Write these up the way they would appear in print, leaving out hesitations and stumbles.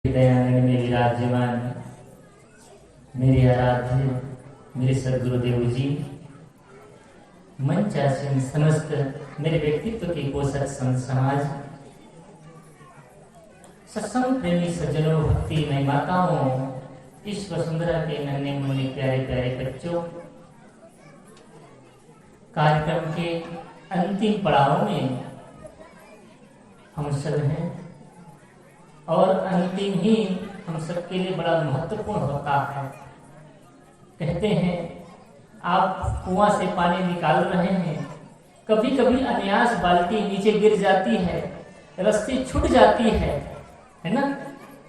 दयानंद में विराजमान मेरे आराध्य मेरे सदगुरुदेव जी, मंच आसीन समस्त मेरे व्यक्तित्व के पोषक संत समाज, सत्संग प्रेमी सज्जनों, भक्ति में माताओं, इस वसुंधरा के नन्हे मुन्ने प्यारे प्यारे बच्चों, कार्यक्रम के अंतिम पड़ाव में हम सब हैं और अंतिम ही हम सबके लिए बड़ा महत्वपूर्ण होता है। कहते हैं आप कुआं से पानी निकाल रहे हैं, कभी कभी अनायास बाल्टी नीचे गिर जाती है, रस्सी छूट जाती है ना?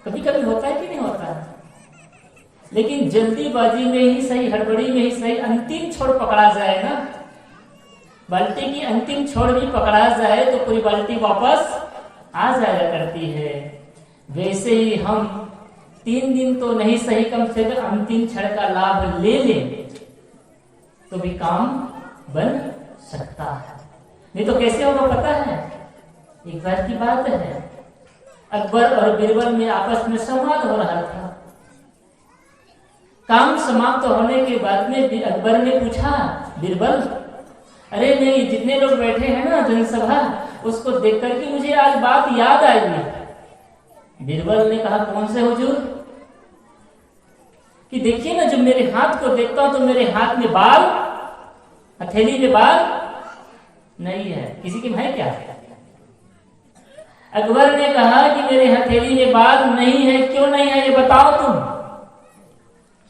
कभी कभी होता है कि नहीं होता है? लेकिन जल्दीबाजी में ही सही, हड़बड़ी में ही सही, अंतिम छोर पकड़ा जाए ना, बाल्टी की अंतिम छोर भी पकड़ा जाए तो पूरी बाल्टी वापस आ जाया करती है। वैसे ही हम 3 दिन तो नहीं सही, कम से कम अंतिम क्षण का लाभ ले लें तो भी काम बन सकता है। नहीं तो कैसे होगा पता है? एक बार की बात है, अकबर और बीरबल में आपस में संवाद हो रहा था। काम समाप्त होने के बाद में अकबर ने पूछा, बीरबल, अरे नहीं, जितने लोग बैठे हैं ना जनसभा, उसको देख करके मुझे आज बात याद आई। बीरबल ने कहा, कौन से हुजूर? कि देखिए ना, जब मेरे हाथ को देखता हूं तो मेरे हाथ में बाल, हथेली में बाल नहीं है। किसी के में है क्या? अकबर ने कहा कि मेरे हथेली में बाल नहीं है। क्यों नहीं है ये बताओ तुम।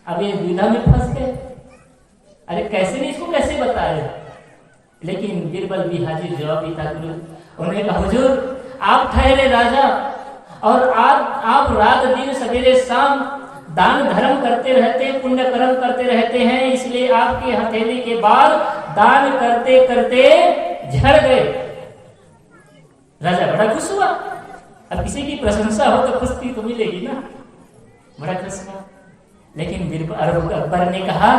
अब ये दुविधा में फंस गए, अरे कैसे नहीं, इसको कैसे बताए? लेकिन बीरबल भी हाजिर जवाबी था। उन्होंने कहा, हुजूर आप ठहरे राजा और आप रात दिन सवेरे शाम दान धर्म करते रहते, पुण्य कर्म करते रहते हैं, इसलिए आपके हथेली के बाल दान करते करते झड़ गए। राजा बड़ा खुश हुआ। अब किसी की प्रशंसा हो तो खुशी तो मिलेगी ना, बड़ा खुश हुआ। लेकिन अकबर ने कहा,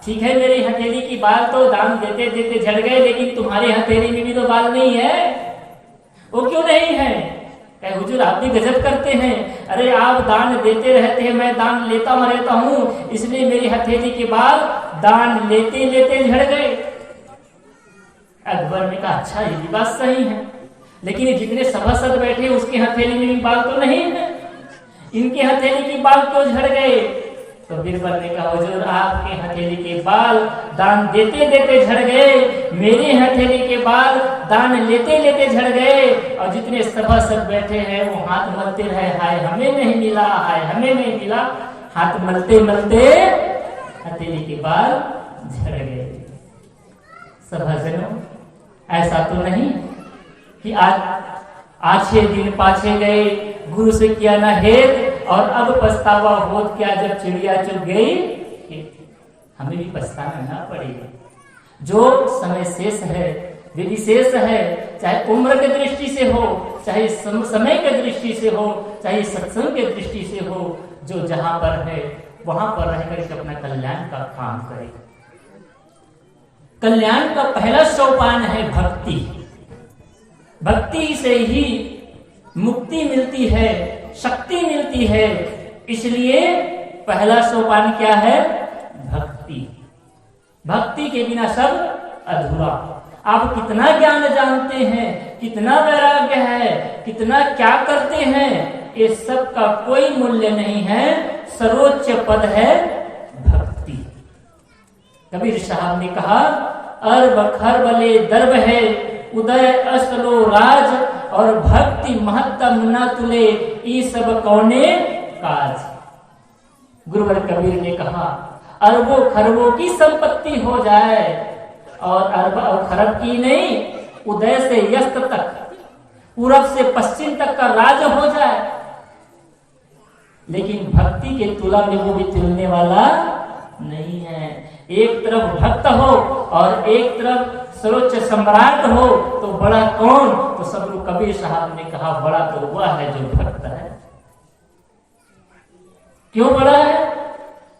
ठीक है, मेरी हथेली की बाल तो दान देते देते झड़ गए, लेकिन तुम्हारी हथेली में भी तो बाल नहीं है। वो क्यों नहीं है? कहे, हुजूर आप भी गजब करते हैं। अरे आप दान देते रहते हैं, मैं दान लेता रहता हूँ, इसलिए मेरी हथेली के बाल दान लेते लेते झड़ गए। अकबर ने कहा, अच्छा ये भी बात सही है, लेकिन जितने सभासद बैठे उसके हथेली में भी बाल तो नहीं है, इनके हथेली के बाल क्यों झड़ गए? तो बीरबल ने कहा, हुजूर आपके हथेली के बाल दान देते देते झड़ गए, मेरे हथेली के बाल दान लेते लेते झड़ गए, और जितने सभासद बैठे हैं वो हाथ मलते रहे, हाय हमें नहीं मिला, हाय हमें नहीं मिला। हाथ मलते मलते हथेली के बाल झड़ गए। सभाजनों, ऐसा तो नहीं कि आज 6 दिन पाछे गए, गुरु से किया ना हेत और अब पछतावा हो क्या जब चिड़िया चुग गई। हमें भी पछताना ना पड़ेगा। जो समय शेष है, विधि शेष है, चाहे उम्र के दृष्टि से हो, चाहे समय के दृष्टि से हो, चाहे सत्संग के दृष्टि से हो, जो जहां पर है वहां पर रहकर अपना कल्याण का काम करे। कल्याण का पहला सोपान है भक्ति। भक्ति से ही मुक्ति मिलती है, शक्ति मिलती है। इसलिए पहला सोपान क्या है? भक्ति। भक्ति के बिना सब अधूरा। आप कितना ज्ञान जानते हैं, कितना वैराग्य है, कितना क्या करते हैं, ये सब का कोई मूल्य नहीं है। सर्वोच्च पद है भक्ति। कबीर साहब ने कहा, अर्ब खरबले दर्ब है, उदय असलो राज, और भक्ति महत्तम न तुले, ई सब कौने काज। गुरुवर कबीर ने कहा, अरबों खरबों की संपत्ति हो जाए, और अरब और खरब की नहीं, उदय से यस्त तक, पूरब से पश्चिम तक का राज हो जाए, लेकिन भक्ति के तुला में वो भी तुलने वाला नहीं है। एक तरफ भक्त हो और एक तरफ सर्वोच्च सम्राट हो, तो बड़ा कौन? तो सब लोग, कबीर साहब ने कहा, बड़ा तो वह है जो भक्त है। क्यों बड़ा है?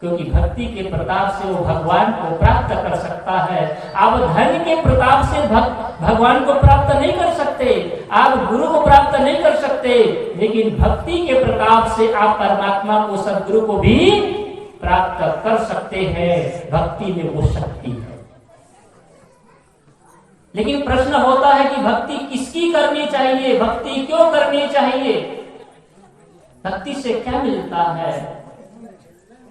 क्योंकि भक्ति के प्रताप से वो भगवान को प्राप्त कर सकता है। आप धन के प्रताप से भगवान को प्राप्त नहीं कर सकते, आप गुरु को प्राप्त नहीं कर सकते, लेकिन भक्ति के प्रताप से आप परमात्मा को, सदगुरु को भी प्राप्त कर सकते हैं। भक्ति में वो शक्ति है। लेकिन प्रश्न होता है कि भक्ति किसकी करनी चाहिए, भक्ति क्यों करनी चाहिए, भक्ति से क्या मिलता है?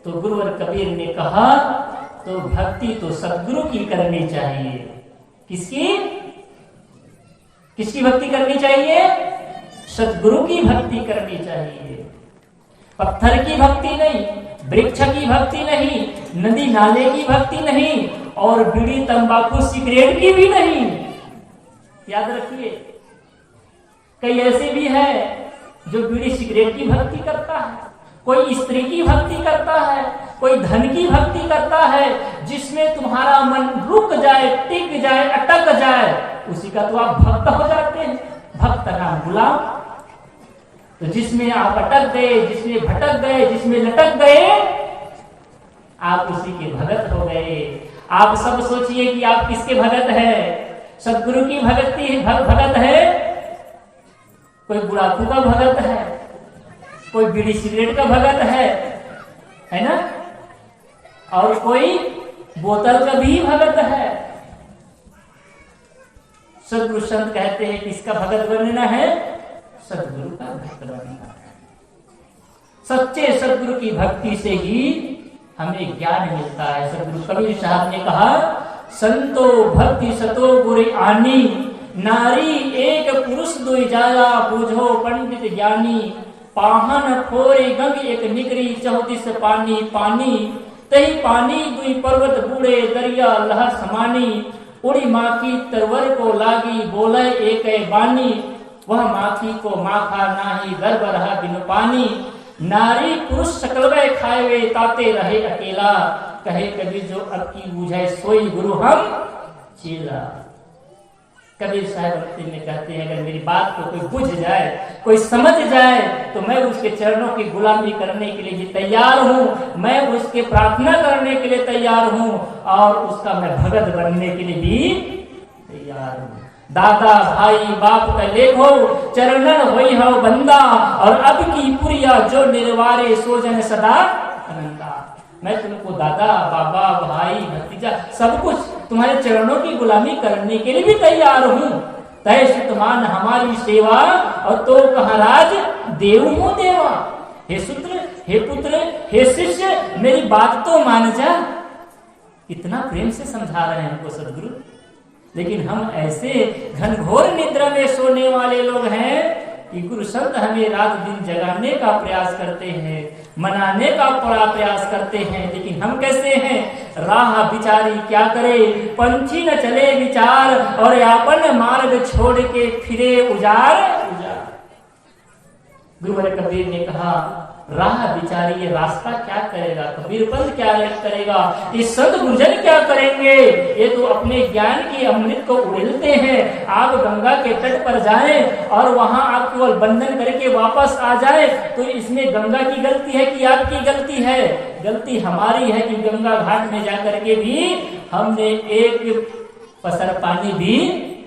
तो गुरुवर कबीर ने कहा, तो भक्ति तो सदगुरु की करनी चाहिए। किसकी? किसकी भक्ति करनी चाहिए? सदगुरु की भक्ति करनी चाहिए। पत्थर की भक्ति नहीं, वृक्ष की भक्ति नहीं, नदी नाले की भक्ति नहीं, और बीड़ी तंबाकू सिगरेट की भी नहीं। याद रखिए, कई ऐसे भी है जो बीड़ी सिगरेट की भक्ति करता है, कोई स्त्री की भक्ति करता है, कोई धन की भक्ति करता है, जिसमें तुम्हारा मन रुक जाए, टिक जाए, अटक जाए, उसी का तो आप भक्त हो जाते हैं। भक्त नाम गुलाम। तो जिसमें आप अटक गए, जिसमें भटक गए, जिसमें लटक गए, आप उसी के भगत हो गए। आप सब सोचिए कि आप किसके भगत है? सदगुरु की भगत है, कोई बुढ़ापू का भगत है, कोई बीड़ी सिगरेट का भगत है ना, और कोई बोतल का भी भगत है। सदगुरु संत कहते हैं किसका भगत बनना है? सदगुरु का भक्त बनना है। सच्चे सदगुरु की भक्ति से ही हमें ज्ञान मिलता है। सदगुरु कबीर साहब ने कहा, संतो भक्ति सतो गुरु आनी, नारी एक पुरुष दुई जाया, बूझो पंडित ज्ञानी, पाहन फोरे गंग एक निगरी, 34 पानी पानी, तही पानी दुई पर्वत बूढ़े, दरिया लहर समानी, उड़ी माखी तरवर को लागी, बोले एक बानी, वह माखी को माखा नाही, गर्भ रहा बिनु पानी, नारी पुरुष सकलवे खाए ताते रहे अकेला, कहे कबीर जो अब की बूझे सोई गुरु हम चेला। कबीर साहब अंतिम में कहते हैं, अगर मेरी बात को कोई बुझ जाए, कोई समझ जाए, तो मैं उसके चरणों की गुलामी करने के लिए भी तैयार हूँ, मैं उसके प्रार्थना करने के लिए तैयार हूँ, और उसका मैं भगत बनने के लिए भी तैयार हूँ। दादा भाई बाप का लेखो, चरणन होई हो बंदा, और अब की पुरिया जो निर्वारे सोजन सदा आनंदा। मैं तुमको दादा बाबा भाई भतीजा सब कुछ तुम्हारे चरणों की गुलामी करने के लिए भी तैयार हूँ। तय सुतमान हमारी सेवा, और तो कहा राज देव हो देवा। हे सूत्र, हे पुत्र, हे शिष्य, मेरी बात तो मान जा। इतना प्रेम से समझा रहे हैं हमको सदगुरु। लेकिन हम ऐसे घनघोर निद्रा में सोने वाले लोग हैं कि गुरु संत हमें रात दिन जगाने का प्रयास करते हैं, मनाने का बड़ा प्रयास करते हैं, लेकिन हम कैसे हैं? राह बिचारी क्या करे, पंछी न चले विचार, और यापन मार्ग छोड़ के फिरे उजार उजार। गुरुवर कबीर ने कहा, राह बिचारी, ये रास्ता क्या करेगा, कबीरपंथ क्या करेगा, ये संत गुरजन क्या करेंगे? ये तो अपने ज्ञान की अमृत को उड़ेलते हैं। आप गंगा के तट पर जाएं और वहां आप केवल बंधन करके वापस आ जाए, तो इसमें गंगा की गलती है कि आपकी गलती है? गलती हमारी है कि गंगा घाट में जाकर के भी हमने एक पसर पानी भी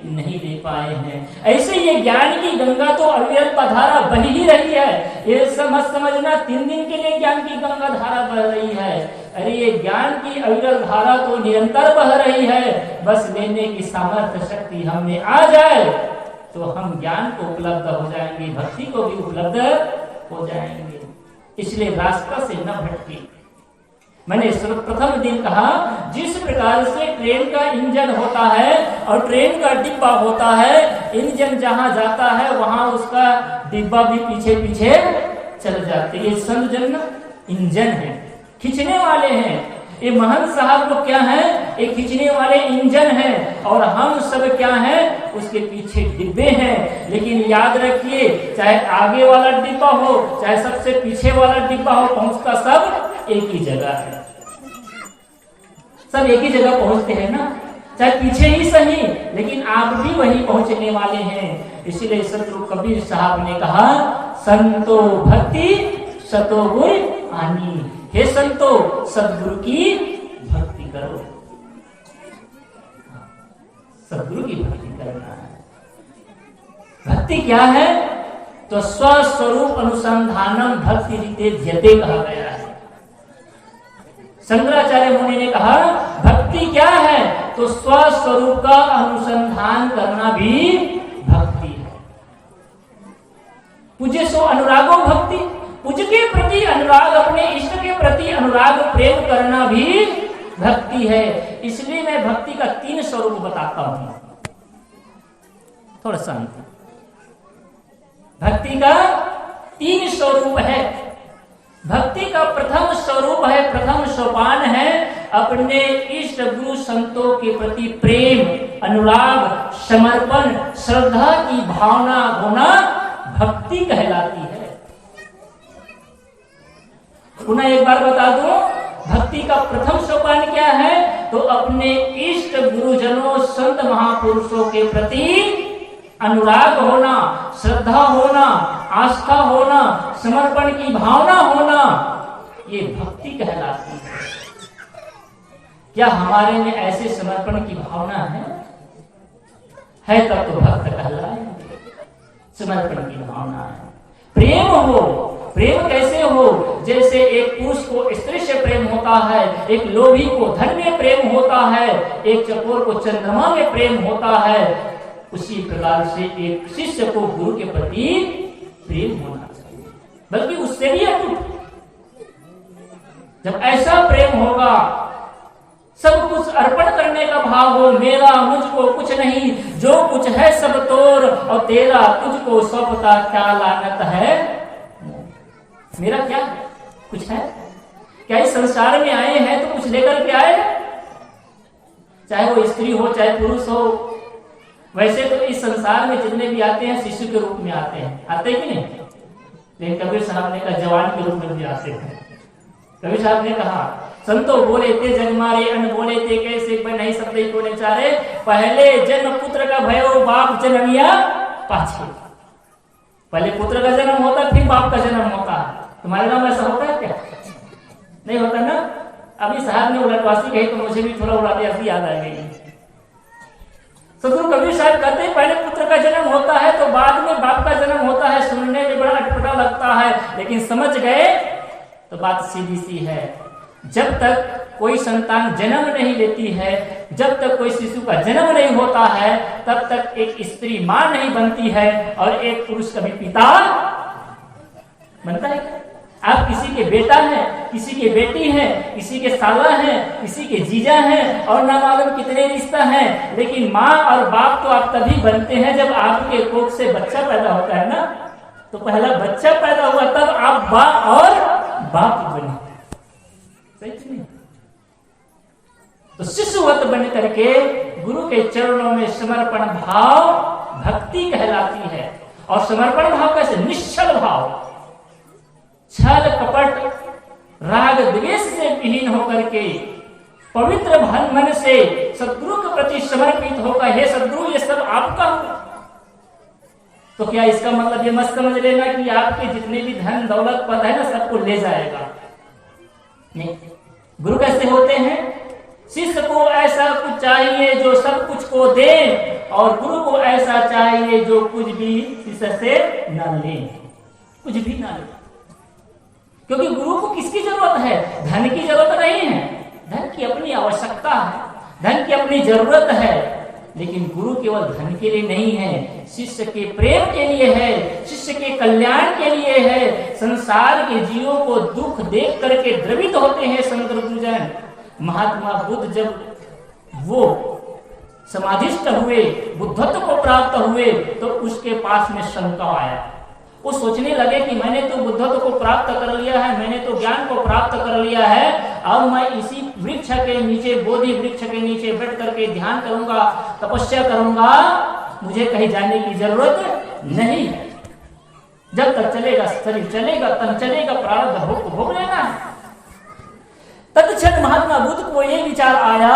नहीं दे पाए हैं। ऐसे ये ज्ञान की गंगा तो अविरत धारा बह ही रही है। ये समझना 3 दिन के लिए ज्ञान की गंगा धारा बह रही है। अरे ये ज्ञान की अविरत धारा तो निरंतर बह रही है। बस लेने की सामर्थ्य शक्ति हमें आ जाए तो हम ज्ञान को उपलब्ध हो जाएंगे, भक्ति को भी उपलब्ध हो जाएंगे। इसलिए रास्ता से न भटके। मैंने प्रथम दिन कहा, जिस प्रकार से ट्रेन का इंजन होता है और ट्रेन का डिब्बा होता है, इंजन जहां जाता है वहां उसका डिब्बा भी पीछे पीछे चल जाते। ये संजन इंजन है, खींचने वाले हैं। ये महंत साहब लोग क्या है? एक खींचने वाले इंजन है, और हम सब क्या हैं? उसके पीछे डिब्बे हैं। लेकिन याद रखिए, चाहे आगे वाला डिब्बा हो चाहे सबसे पीछे वाला डिब्बा हो, पहुंचता सब एक ही जगह है। सब एक ही जगह पहुंचते हैं ना, चाहे पीछे ही सही, लेकिन आप भी वही पहुंचने वाले हैं। इसीलिए सतगुरु कबीर साहब ने कहा, संतो भक्ति सतो गुर आनी। हे संतो, सदगुरु की भक्ति करो। सदगुरु की भक्ति करना है। भक्ति क्या है? तो स्वस्वरूप अनुसंधानम भक्ति रीते ध्यते कहा गया है। शंकराचार्य मुनि ने कहा भक्ति क्या है? तो स्वस्वरूप का अनुसंधान करना भी भक्ति है। पूज्य सो अनुरागो भक्ति, पूज्य के प्रति अनुराग, अपने इष्ट के प्रति अनुराग प्रेम करना भी भक्ति है। इसलिए मैं भक्ति का 3 स्वरूप बताता हूं। थोड़ा शांत। भक्ति का 3 स्वरूप है। भक्ति का प्रथम स्वरूप है, प्रथम सोपान है अपने इष्ट गुरु संतों के प्रति प्रेम, अनुराग, समर्पण, श्रद्धा की भावना होना भक्ति कहलाती है। पुनः एक बार बता दूं, भक्ति का प्रथम सोपान क्या है? तो अपने इष्ट गुरुजनों, संत महापुरुषों के प्रति अनुराग होना, श्रद्धा होना, आस्था होना, समर्पण की भावना होना, ये भक्ति कहलाती है। क्या हमारे में ऐसे समर्पण की भावना है तब तो भक्त कहलाएंगे। समर्पण की भावना है। प्रेम हो। प्रेम कैसे हो? जैसे एक पुरुष को स्त्री से प्रेम होता है, एक लोभी को धन में प्रेम होता है, एक चकोर को चंद्रमा में प्रेम होता है, उसी प्रकार से एक शिष्य को गुरु के प्रति प्रेम होना चाहिए, बल्कि उससे भी अटूट। जब ऐसा प्रेम होगा, सब कुछ अर्पण करने का भाव हो, मेरा मुझको कुछ नहीं, जो कुछ है सब तोर, और तेरा तुझको सौंपता क्या लागत है। मेरा क्या कुछ है? क्या इस संसार में आए हैं तो कुछ लेकर के आए? चाहे वो स्त्री हो चाहे पुरुष हो। वैसे तो इस संसार में जितने भी आते हैं शिशु के रूप में आते हैं, आते हैं कि नहीं? लेकिन कबीर साहब ने कहा जवान के रूप में भी आते हैं। कबीर साहब ने कहा संतो बोले ते जग मारे, अन बोले ते कैसे नहीं सकते को चारे, पहले जन्म पुत्र का भयो बाप जन्मिया पाछे। पहले पुत्र का जन्म होता फिर बाप का जन्म होता है। तुम्हारे नाम ऐसा होता है क्या? नहीं होता ना। अभी साहब ने उलटवासी कही तो मुझे भी थोड़ा उड़ाते ऐसी याद आ गई। सदगुरु कबीर साहब कहते हैं पहले पुत्र का जन्म होता है तो बाद में बाप का जन्म होता है। सुनने में बड़ा अटपटा लगता है, लेकिन समझ गए तो बात सीधी सी है। जब तक कोई संतान जन्म नहीं लेती है, जब तक कोई शिशु का जन्म नहीं होता है, तब तक एक स्त्री मां नहीं बनती है और एक पुरुष कभी पिता बनता है। आप किसी के बेटा हैं, किसी के बेटी हैं, किसी के साला हैं, किसी के जीजा हैं और ना मालूम कितने रिश्ता हैं, लेकिन माँ और बाप तो आप तभी बनते हैं जब आपके कोख से बच्चा पैदा होता है ना। तो पहला बच्चा पैदा हुआ तब आप माँ और बाप बने, सही नहीं? तो शिशुवत बन करके गुरु के चरणों में समर्पण भाव भक्ति कहलाती है। और समर्पण भाव कैसे? निश्चल भाव, छल कपट राग द्वेष से विहीन होकर के पवित्र मन से सद्गुरु के प्रति समर्पित होकर, हे सद्गुरु ये सब आपका हो। तो क्या इसका मतलब ये मत समझ लेना कि आपके जितने भी धन दौलत पद है ना सबको ले जाएगा? नहीं। गुरु कैसे होते हैं? शिष्य को ऐसा कुछ चाहिए जो सब कुछ को दे, और गुरु को ऐसा चाहिए जो कुछ भी शिष्य से न ले, कुछ भी ना ले। क्योंकि गुरु को किसकी जरूरत है? धन की जरूरत नहीं है। धन की अपनी आवश्यकता है, धन की अपनी जरूरत है, लेकिन गुरु केवल धन के लिए नहीं है, शिष्य के प्रेम के लिए है, शिष्य के कल्याण के लिए है। संसार के जीवों को दुख देख करके द्रवित होते हैं संत गुरुजन। महात्मा बुद्ध जब वो समाधिस्थ हुए, बुद्धत्व को प्राप्त हुए, तो उसके पास में शंका आया। वो सोचने लगे कि मैंने तो बुद्धत्व को प्राप्त कर लिया है, मैंने तो ज्ञान को प्राप्त कर लिया है, अब मैं इसी वृक्ष के नीचे, बोधि वृक्ष के नीचे बैठ करके ध्यान करूंगा, तपस्या करूंगा, मुझे कहीं जाने की जरूरत नहीं है। जब तक चलेगा शरीर चलेगा, तन चलेगा, प्रारब्ध भोग भोग लेना है। तत्क्षण महात्मा बुद्ध को यह विचार आया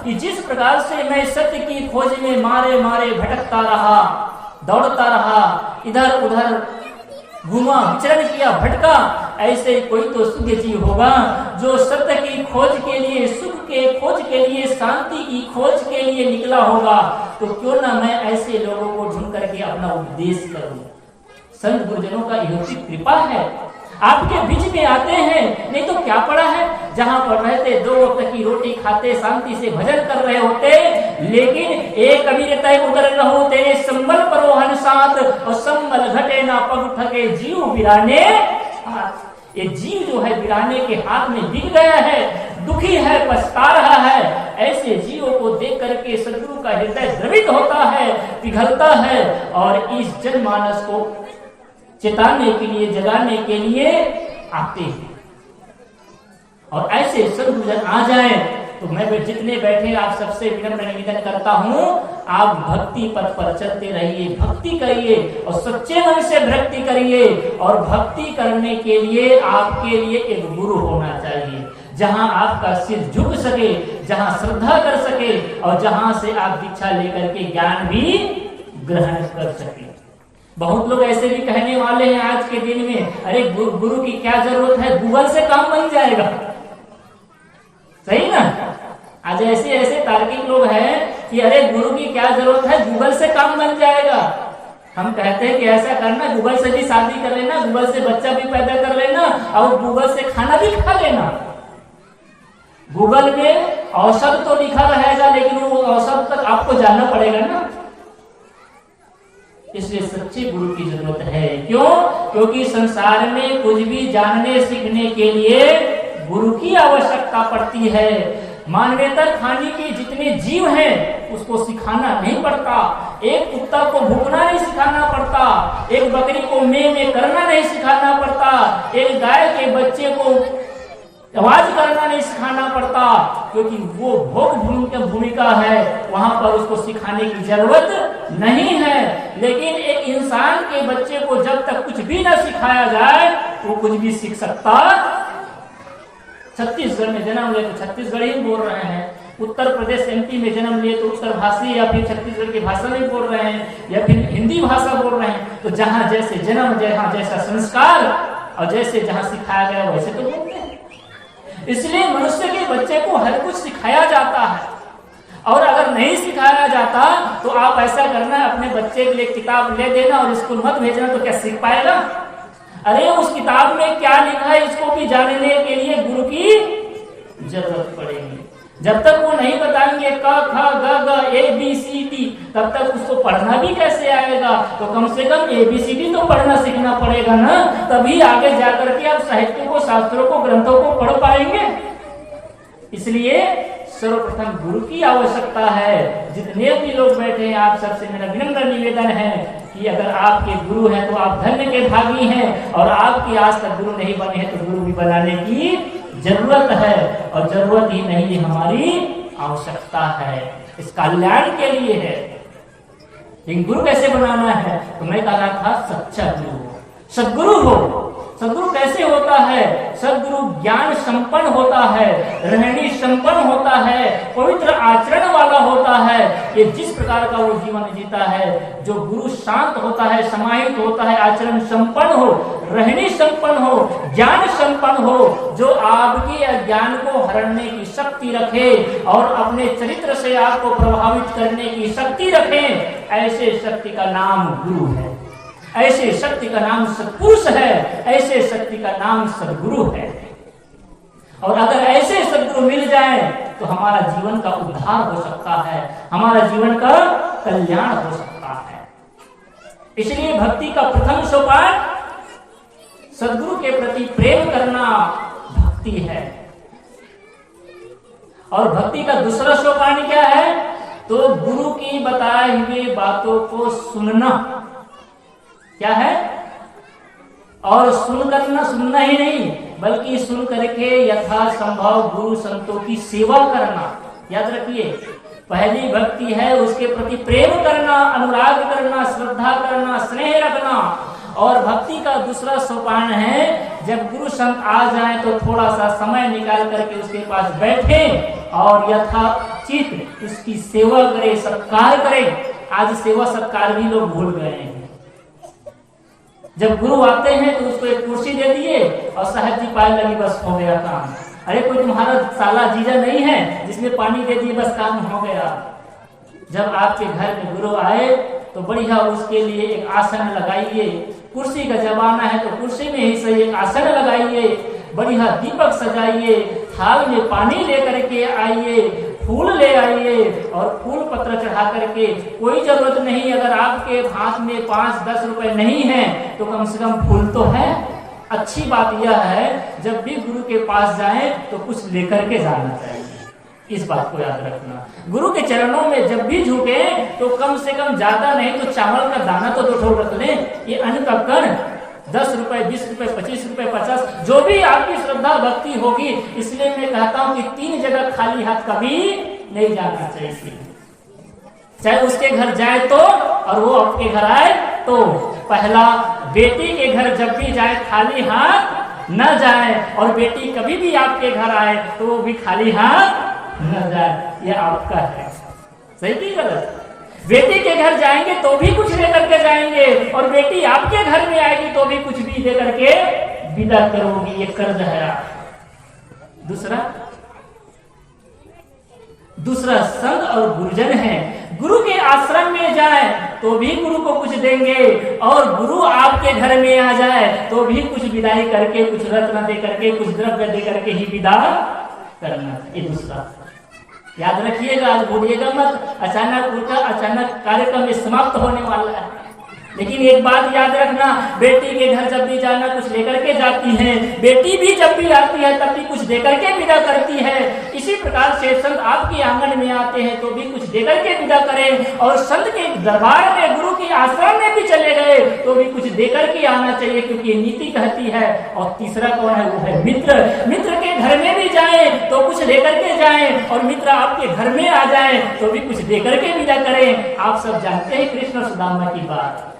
कि जिस प्रकार से मैं सत्य की खोज में मारे मारे भटकता रहा, दौड़ता रहा, इधर उधर घूमा, विचरण किया, भटका, ऐसे कोई तो शुद्ध जीव होगा जो सत्य की खोज के लिए, सुख के खोज के लिए, शांति की खोज के लिए निकला होगा। तो क्यों ना मैं ऐसे लोगों को ढूंढ करके अपना उपदेश करूं। संत गुरुजनों का यह कृपा है, आपके बीच में आते हैं। नहीं तो क्या पड़ा है, जहां पर रहते 2 वक्त की रोटी खाते, शांति से भजन कर रहे होते, लेकिन एक कबीर तय उधर रहो तेरे संबल परोहन साथ, और संबल घटे ना पग उठके जीव बिराने हाथ। ये जीव जो है बिराने के हाथ में बिक गया है, दुखी है, पछता रहा है। ऐसे जीवों को देख करके सदगुरु का हृदय द्रवित होता है, पिघलता है, और इस जनमानस को चेताने के लिए, जगाने के लिए आते हैं। और ऐसे सदगुरुजन आ जाएं तो मैं जितने बैठे आप सबसे विनम्र निवेदन करता हूं, आप भक्ति पथ पर चलते रहिए, भक्ति करिए और सच्चे मन से भक्ति करिए। और भक्ति करने के लिए आपके लिए एक गुरु होना चाहिए, जहां आपका सिर झुक सके, जहां श्रद्धा कर सके, और जहां से आप दीक्षा लेकर के ज्ञान भी ग्रहण कर सके। बहुत लोग ऐसे भी कहने वाले हैं आज के दिन में, अरे गुरु की क्या जरूरत है, गूगल से काम बन जाएगा। सही ना? आज ऐसे तार्किक लोग हैं कि अरे गुरु की क्या जरूरत है, गूगल से काम बन जाएगा। हम कहते हैं कि ऐसा करना, गूगल से भी शादी कर लेना, गूगल से बच्चा भी पैदा कर लेना, और गूगल से खाना भी खा लेना। गूगल में औषध तो लिखा रहेगा, लेकिन वो औषध तक आपको जानना पड़ेगा ना। इसलिए सच्चे गुरु की जरूरत है। क्यों? क्योंकि संसार में कुछ भी जानने सीखने के लिए गुरु की आवश्यकता पड़ती है। मानवेतर खाने के जितने जीव हैं उसको सिखाना नहीं पड़ता। एक कुत्ता को भूखना नहीं सिखाना पड़ता, एक बकरी को में करना नहीं सिखाना पड़ता, एक गाय के बच्चे को आवाज करना नहीं सिखाना पड़ता, क्योंकि वो भोग भूमिका है, वहां पर उसको सिखाने की जरूरत नहीं है। लेकिन एक इंसान के बच्चे को जब तक कुछ भी ना सिखाया जाए वो कुछ भी सीख सकता। छत्तीसगढ़ में जन्म ले तो छत्तीसगढ़ी ही बोल रहे हैं, उत्तर प्रदेश एमपी में जन्म लिए तो उत्तर भाषी या फिर छत्तीसगढ़ की भाषा में बोल रहे हैं, या फिर हिंदी भाषा बोल रहे हैं। तो जहां जैसे जन्म, जहां जैसा संस्कार और जैसे जहां सिखाया गया वैसे तो बोलते हैं। इसलिए मनुष्य के बच्चे को हर कुछ सिखाया जाता है, और अगर नहीं सिखाया जाता तो आप ऐसा करना, अपने बच्चे के लिए किताब ले देना और स्कूल मत भेजना, तो क्या सीख पाएगा? अरे उस किताब में क्या लिखा है इसको भी जानने के लिए गुरु की जरूरत पड़ेगी। जब तक वो नहीं बताएंगे क ख ग घ ABCD, तब तक उसको पढ़ना भी कैसे आएगा? तो कम से कम ABCD तो पढ़ना सीखना पड़ेगा ना, तभी आगे जाकर के आप साहित्य को, शास्त्रों को, ग्रंथों को पढ़ पाएंगे। इसलिए सर्वप्रथम गुरु की आवश्यकता है। जितने भी लोग बैठे हैं आप सबसे मेरा विनम्र निवेदन है कि अगर आपके गुरु हैं तो आप धन्य के भागी हैं, और आपकी आज तक गुरु नहीं बने हैं तो गुरु भी बनाने की जरूरत है, और जरूरत ही नहीं, ये हमारी आवश्यकता है, इस कल्याण के लिए है। लेकिन गुरु कैसे बनाना है? तो मैं कह रहा था सच्चा गुरु हो, सदगुरु हो। सदगुरु कैसे होता है? सदगुरु ज्ञान संपन्न होता है, रहनी संपन्न होता है, पवित्र आचरण वाला होता है। ये जिस प्रकार का वो जीवन जीता है, जो गुरु शांत होता है, समाहित होता है, आचरण संपन्न हो, रहनी संपन्न हो, ज्ञान संपन्न हो, जो आपके अज्ञान को हरने की शक्ति रखे और अपने चरित्र से आपको प्रभावित करने की शक्ति रखे, ऐसे शक्ति का नाम गुरु है, ऐसे शक्ति का नाम सत्पुरुष है, ऐसे शक्ति का नाम सदगुरु है। और अगर ऐसे सदगुरु मिल जाए तो हमारा जीवन का उद्धार हो सकता है, हमारा जीवन का कल्याण हो सकता है। इसलिए भक्ति का प्रथम सोपान सदगुरु के प्रति प्रेम करना भक्ति है। और भक्ति का दूसरा सोपान क्या है? तो गुरु की बताए हुए बातों को सुनना। क्या है? और सुनना ही नहीं, बल्कि सुन करके यथासंभव गुरु संतों की सेवा करना। याद रखिए, पहली भक्ति है उसके प्रति प्रेम करना, अनुराग करना, श्रद्धा करना, स्नेह रखना। और भक्ति का दूसरा सोपान है जब गुरु संत आ जाए तो थोड़ा सा समय निकाल करके उसके पास बैठे और यथाचित उसकी सेवा करे, सत्कार करे। आज सेवा सत्कार भी लोग भूल गए हैं। जब गुरु आते हैं तो उसको एक कुर्सी दे दिए और साहब जी पाए लगी, बस हो गया काम। अरे कोई तुम्हारा साला जीजा नहीं है जिसने पानी दे दिए बस काम हो गया। जब आपके घर में गुरु आए तो बढ़िया उसके लिए एक आसन लगाइए। कुर्सी का जमाना है तो कुर्सी में ही सही एक आसन लगाइए, बढ़िया दीपक सजाइए, थाल में पानी लेकर के आइए, फूल ले आइए और फूल पत्र चढ़ा करके। कोई जरूरत नहीं, अगर आपके हाथ में 5-10 रुपए नहीं है तो कम से कम फूल तो है। अच्छी बात यह है जब भी गुरु के पास जाएं तो कुछ लेकर के जाना चाहिए, इस बात को याद रखना। गुरु के चरणों में जब भी झुके तो कम से कम ज्यादा नहीं तो चावल का दाना तो 2 ठोक रख लें। ये अन्न का कण 10 रुपए, 20 रुपए, 25 रुपए, 50, जो भी आपकी श्रद्धा भक्ति होगी। इसलिए मैं कहता हूं कि 3 जगह खाली हाथ कभी नहीं जाना चाहिए, चाहे उसके घर जाए तो और वो आपके घर आए तो। पहला, बेटी के घर जब भी जाए खाली हाथ न जाए, और बेटी कभी भी आपके घर आए तो वो भी खाली हाथ न जाए। ये आपका है, सही की गलत? बेटी के घर जाएंगे तो भी कुछ लेकर के जाएंगे, और बेटी आपके घर में आएगी तो भी कुछ भी लेकर के विदा करोगी। ये कर्ज है। दूसरा संत और गुरुजन है। गुरु के आश्रम में जाए तो भी गुरु को कुछ देंगे, और गुरु आपके घर में आ जाए तो भी कुछ विदाई करके, कुछ रत्न दे करके, कुछ द्रव्य दे करके ही विदा करना। ये दूसरा याद रखिएगा, आज भूलिएगा मत। अचानक कार्यक्रम समाप्त होने वाला है। लेकिन एक बात याद रखना, बेटी के घर जब भी जाना कुछ लेकर के जाती है, बेटी भी जब भी आती है तब भी कुछ देकर के विदा करती है। इसी प्रकार से संत आपके आंगन में आते हैं तो भी कुछ देकर के विदा करें, और संत के दरबार में, गुरु के आश्रम में भी चले गए तो भी कुछ देकर के आना चाहिए, क्योंकि ये नीति कहती है। और तीसरा कौन है? वो है मित्र। मित्र के घर में भी जाए तो कुछ लेकर के जाए, और मित्र आपके घर में आ जाए तो भी कुछ देकर के विदा करें। आप सब जानते हैं कृष्ण सुदामा की बात।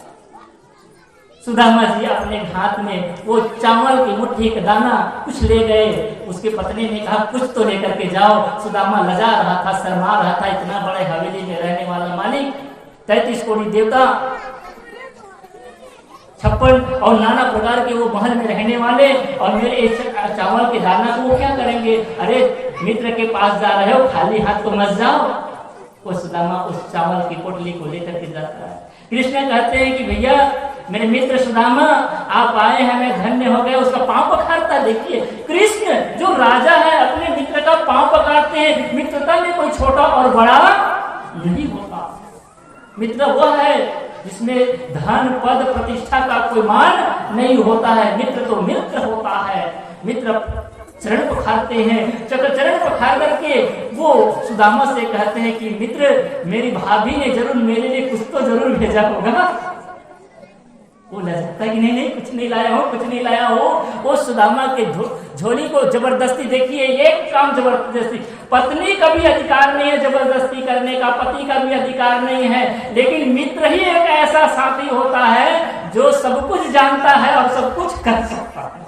सुदामा जी अपने हाथ में वो चावल की मुट्ठी का दाना कुछ ले गए। उसके पत्नी ने कहा कुछ तो लेकर के जाओ। सुदामा लजा रहा था, शर्मा रहा था। इतना बड़े हवेली में रहने वाला मालिक, 33 कोटि देवता, 56 और नाना प्रकार के वो महल में रहने वाले, और मेरे एक चावल के दाना को वो क्या करेंगे? अरे मित्र के पास जा रहे हो, खाली हाथ तो मत जाओ। वो सुदामा उस चावल की पोटली को लेकर के जाता है। कृष्ण कहते हैं कि भैया मेरे मित्र सुदामा आप आए हैं, मैं धन्य हो गया। उसका पांव पखारता देखिए। कृष्ण जो राजा है अपने मित्र का पांव पखारते हैं। मित्रता में कोई छोटा और बड़ा नहीं होता। मित्र वह है जिसमें धन पद प्रतिष्ठा का कोई मान नहीं होता है। मित्र तो मित्र होता है। मित्र चरण पखारते हैं। चरण पखार करके वो सुदामा से कहते हैं कि मित्र मेरी भाभी ने जरूर मेरे लिए कुछ तो जरूर भेजा होगा। वो लजकता कि नहीं कुछ नहीं लाया हो, कुछ नहीं लाया हो। वो सुदामा के झोली को जबरदस्ती, देखिए एक काम जबरदस्ती। पत्नी का भी अधिकार नहीं है जबरदस्ती करने का, पति का भी अधिकार नहीं है, लेकिन मित्र ही एक ऐसा साथी होता है जो सब कुछ जानता है और सब कुछ कर सकता है।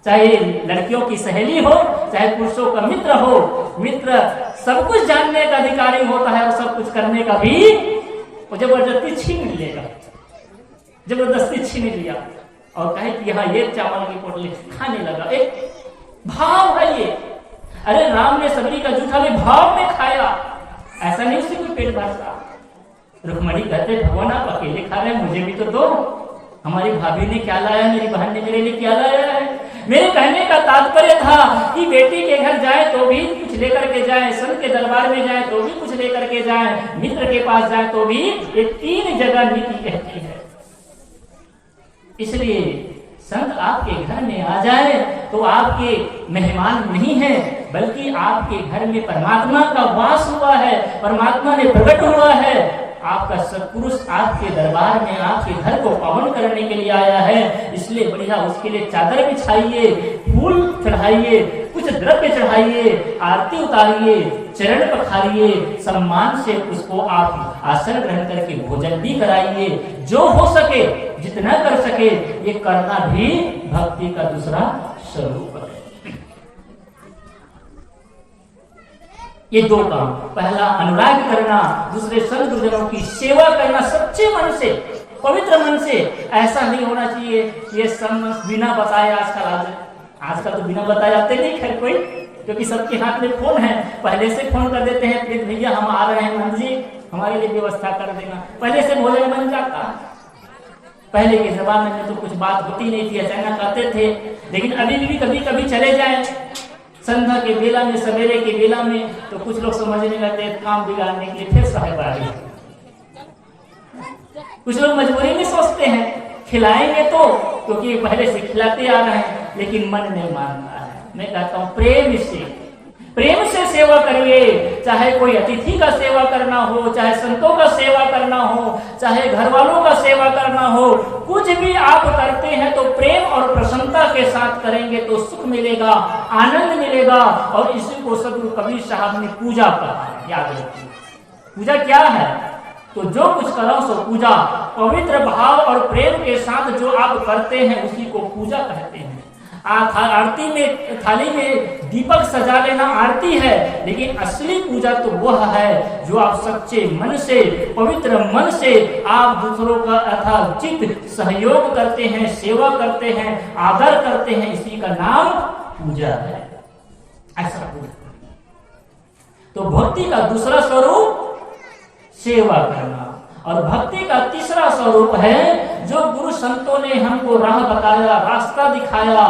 चाहे लड़कियों की सहेली हो, चाहे पुरुषों का मित्र हो, मित्र सब कुछ जानने का अधिकारी होता है और सब कुछ करने का भी। वो जबरदस्ती छीन लेगा, जबरदस्ती छीन लिया और कहे कि यहाँ ये चावल की पोटली खाने लगा। एक भाव है ये। अरे राम ने सबरी का जूठा भी भाव में खाया, ऐसा नहीं उससे कोई पेट भरता। रुक्मणी कहते भगवान आप अकेले खा रहे हैं, मुझे भी तो दो। हमारी भाभी ने क्या लाया, मेरी बहन ने मेरे लिए क्या लाया है। मेरे कहने का तात्पर्य था कि बेटी के घर जाए तो भी कुछ लेकर के जाए, संत के दरबार में जाए तो भी कुछ लेकर के जाए, मित्र के पास जाए तो भी। ये 3 जगह नीति कहती है। इसलिए संत आपके घर में आ जाए तो आपके मेहमान नहीं है, बल्कि आपके घर में परमात्मा का वास हुआ है, परमात्मा ने प्रकट हुआ है। आपका सत्पुरुष आपके दरबार में आपके घर को पावन करने के लिए आया है। इसलिए बढ़िया उसके लिए चादर बिछाइए, फूल चढ़ाइए, कुछ द्रव्य चढ़ाइए, आरती उतारिए, चरण पखारिए, सम्मान से उसको आप आसन ग्रहण करके भोजन भी कराइए। जो हो सके, जितना कर सके, ये करना भी भक्ति का दूसरा स्वरूप है। ये 2 काम, पहला अनुराग करना, दूसरे संत गुरुजनों की सेवा करना सच्चे मन से। पवित्र मन से। ऐसा नहीं होना चाहिए ये सब बिना बताए आजकल तो बिना बताए आते नहीं खैर कोई, क्योंकि सबके हाथ में फोन है, पहले से फोन कर देते हैं प्लीज भैया हम आ रहे हैं मंदिर, हमारे लिए व्यवस्था कर देना, पहले से भोजन बन जाता। पहले के जमाने में तो कुछ बात होती नहीं थी, अचानक आते थे। लेकिन अभी भी कभी कभी चले जाए संध्या के बेला में, सवेरे के बेला में, तो कुछ लोग समझने लगते हैं काम बिगाड़ने के लिए फिर साहेब आ गए। कुछ लोग मजबूरी में सोचते हैं खिलाएंगे तो, क्योंकि पहले से खिलाते आ रहे हैं, लेकिन मन नहीं मानता है। मैं कहता हूँ प्रेम से सेवा करिए, चाहे कोई अतिथि का सेवा करना हो, चाहे संतों का सेवा करना हो, चाहे घर वालों का सेवा करना हो, कुछ भी आप करते हैं तो प्रेम और प्रसन्नता के साथ करेंगे तो सुख मिलेगा, आनंद मिलेगा। और इसी को सदगुरु कबीर साहब ने पूजा कहा है, याद रखिए। पूजा क्या है? तो जो कुछ करो सो पूजा, पवित्र भाव और प्रेम के साथ जो आप करते हैं उसी को पूजा कहते हैं। आरती में थाली में दीपक सजा लेना आरती है, लेकिन असली पूजा तो वह है जो आप सच्चे मन से, पवित्र मन से आप दूसरों का यथाचित सहयोग करते हैं, सेवा करते हैं, आदर करते हैं, इसी का नाम पूजा है। ऐसा पूजा। तो भक्ति का दूसरा स्वरूप सेवा करना, और भक्ति का तीसरा स्वरूप है जो गुरु संतों ने हमको राह बताया, रास्ता दिखाया,